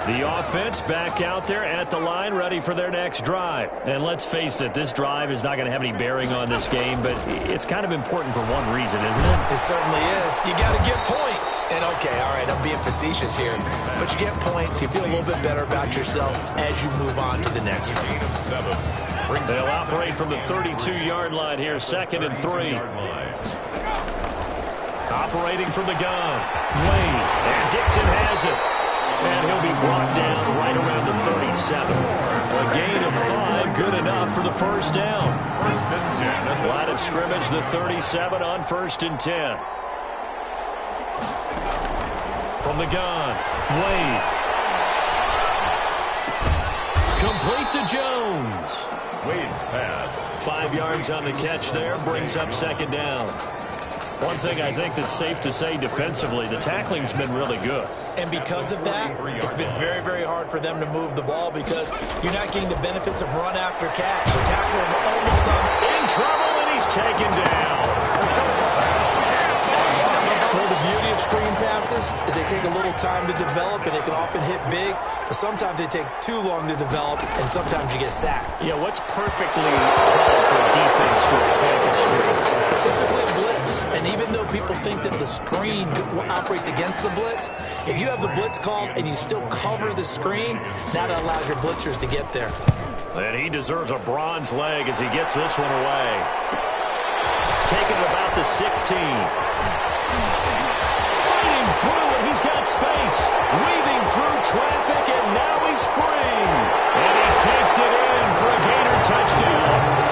The offense back out there at the line, ready for their next drive. And let's face it, this drive is not going to have any bearing on this game, but it's kind of important for one reason, isn't it? It certainly is. You got to get points. And okay, all right, I'm being facetious here, but you get points, you feel a little bit better about yourself as you move on to the next one. They'll operate from the 32-yard line here, 2nd and 3. Operating from the gun. Wayne, and Dixon has it. And he'll be brought down right around the 37. A gain of 5, good enough for the first down. 1st and 10. Line of scrimmage, the 37 on 1st and 10. From the gun, Wade. Complete to Jones. Wade's pass. 5 yards on the catch there, brings up 2nd down. One thing I think that's safe to say defensively, the tackling's been really good. And because of that, it's been very, very hard for them to move the ball because you're not getting the benefits of run after catch. The tackler almost in trouble, and he's taken down. Well, the beauty of screen passes is they take a little time to develop, and they can often hit big, but sometimes they take too long to develop, and sometimes you get sacked. Yeah, what's perfectly called for a defense to attack a screen? Typically a blitz, and even though people think that the screen operates against the blitz, if you have the blitz called and you still cover the screen, now that allows your blitzers to get there. And he deserves a bronze leg as he gets this one away. Taking about the 16. Fighting through, and he's got space. Weaving through traffic, and now he's free. And he takes it in for a Gator touchdown.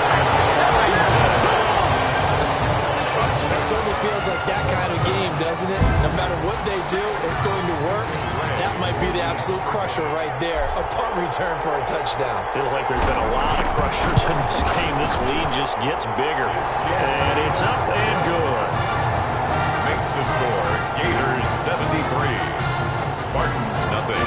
It certainly feels like that kind of game, doesn't it? No matter what they do, it's going to work. That might be the absolute crusher right there. A punt return for a touchdown. Feels like there's been a lot of crushers in this game. This lead just gets bigger. And it's up and good. Makes the score Gators 73. Spartans nothing.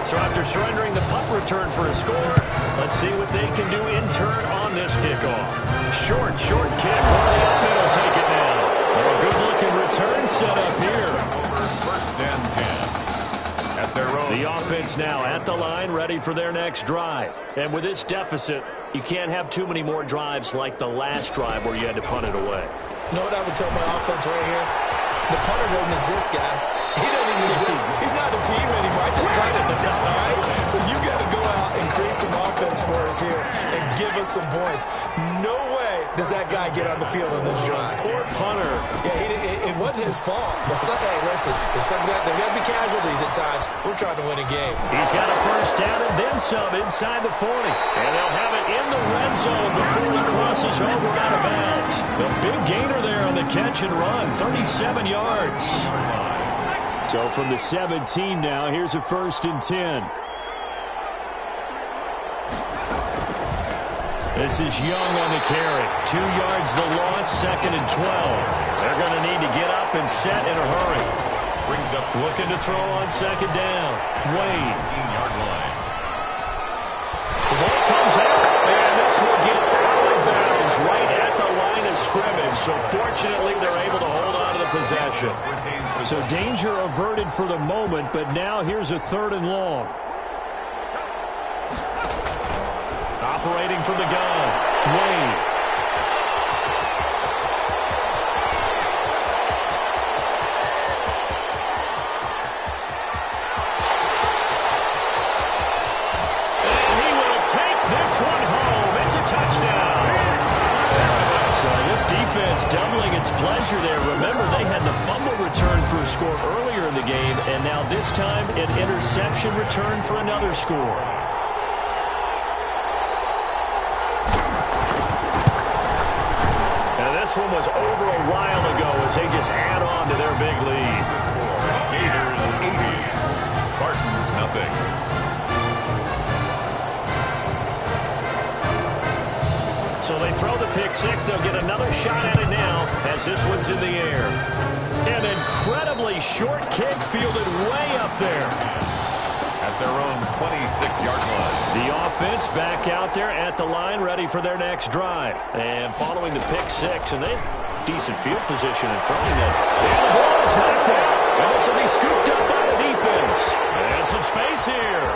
So after surrendering the punt return for a score, let's see what they can do in turn on this kickoff. Short kick. Right up middle, take it down. A good-looking return set up here. Over 1st and 10. At their own. The offense now at the line, ready for their next drive. And with this deficit, you can't have too many more drives like the last drive where you had to punt it away. You know what I would tell my offense right here? The punter doesn't exist, guys. He doesn't even exist. He's not a team anymore. I just cut him, all right? So you got to go out and create some offense for us here and give us some points. No way does that guy get on the field on this drive. Poor punter. Yeah, it wasn't his fault. But hey, listen, there's got to be casualties at times. We're trying to win a game. He's got a first down and then some inside the 40. And they'll have it in the red zone before he crosses over out of bounds. The big gainer there on the catch and run, 37 yards. So from the 17 now, here's a 1st and 10. This is Young on the carry. 2 yards the loss, 2nd and 12. They're going to need to get up and set in a hurry. Brings up looking to throw on 2nd down. Wade. 18-yard line. The ball comes out, and this will get out of bounds right at the line of scrimmage. So fortunately, they're able to hold on to the possession. So danger averted for the moment, but now here's a 3rd and long. Operating from the gun, Wade. This one home. It's a touchdown. So this defense doubling its pleasure there. Remember, they had the fumble return for a score earlier in the game, and now this time an interception return for another score. And this one was over a while ago as they just add on to their big lead. Gators 80, Spartans nothing. So they throw the pick six. They'll get another shot at it now as this one's in the air. An incredibly short kick fielded way up there. At their own 26-yard line. The offense back out there at the line ready for their next drive. And following the pick six, and they decent field position and throwing it. And the ball is knocked out. And this will be scooped up by the defense. And some space here.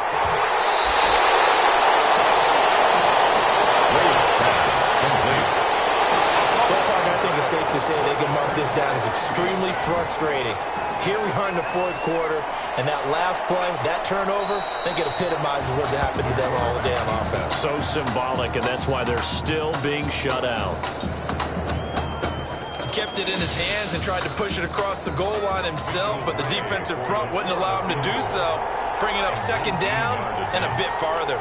I think it's safe to say they can mark this down as extremely frustrating. Here we are in the fourth quarter, and that last play, that turnover, I think it epitomizes what happened to them all day on offense. So symbolic, and that's why they're still being shut out. He kept it in his hands and tried to push it across the goal line himself, but the defensive front wouldn't allow him to do so, bringing up second down and a bit farther.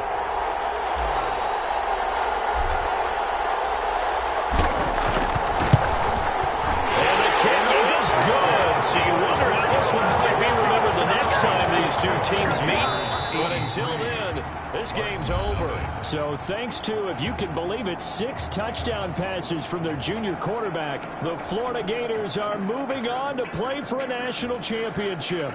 So you wonder how this one might be remembered the next time these two teams meet. But until then, this game's over. So thanks to, if you can believe it, 6 touchdown passes from their junior quarterback, the Florida Gators are moving on to play for a national championship.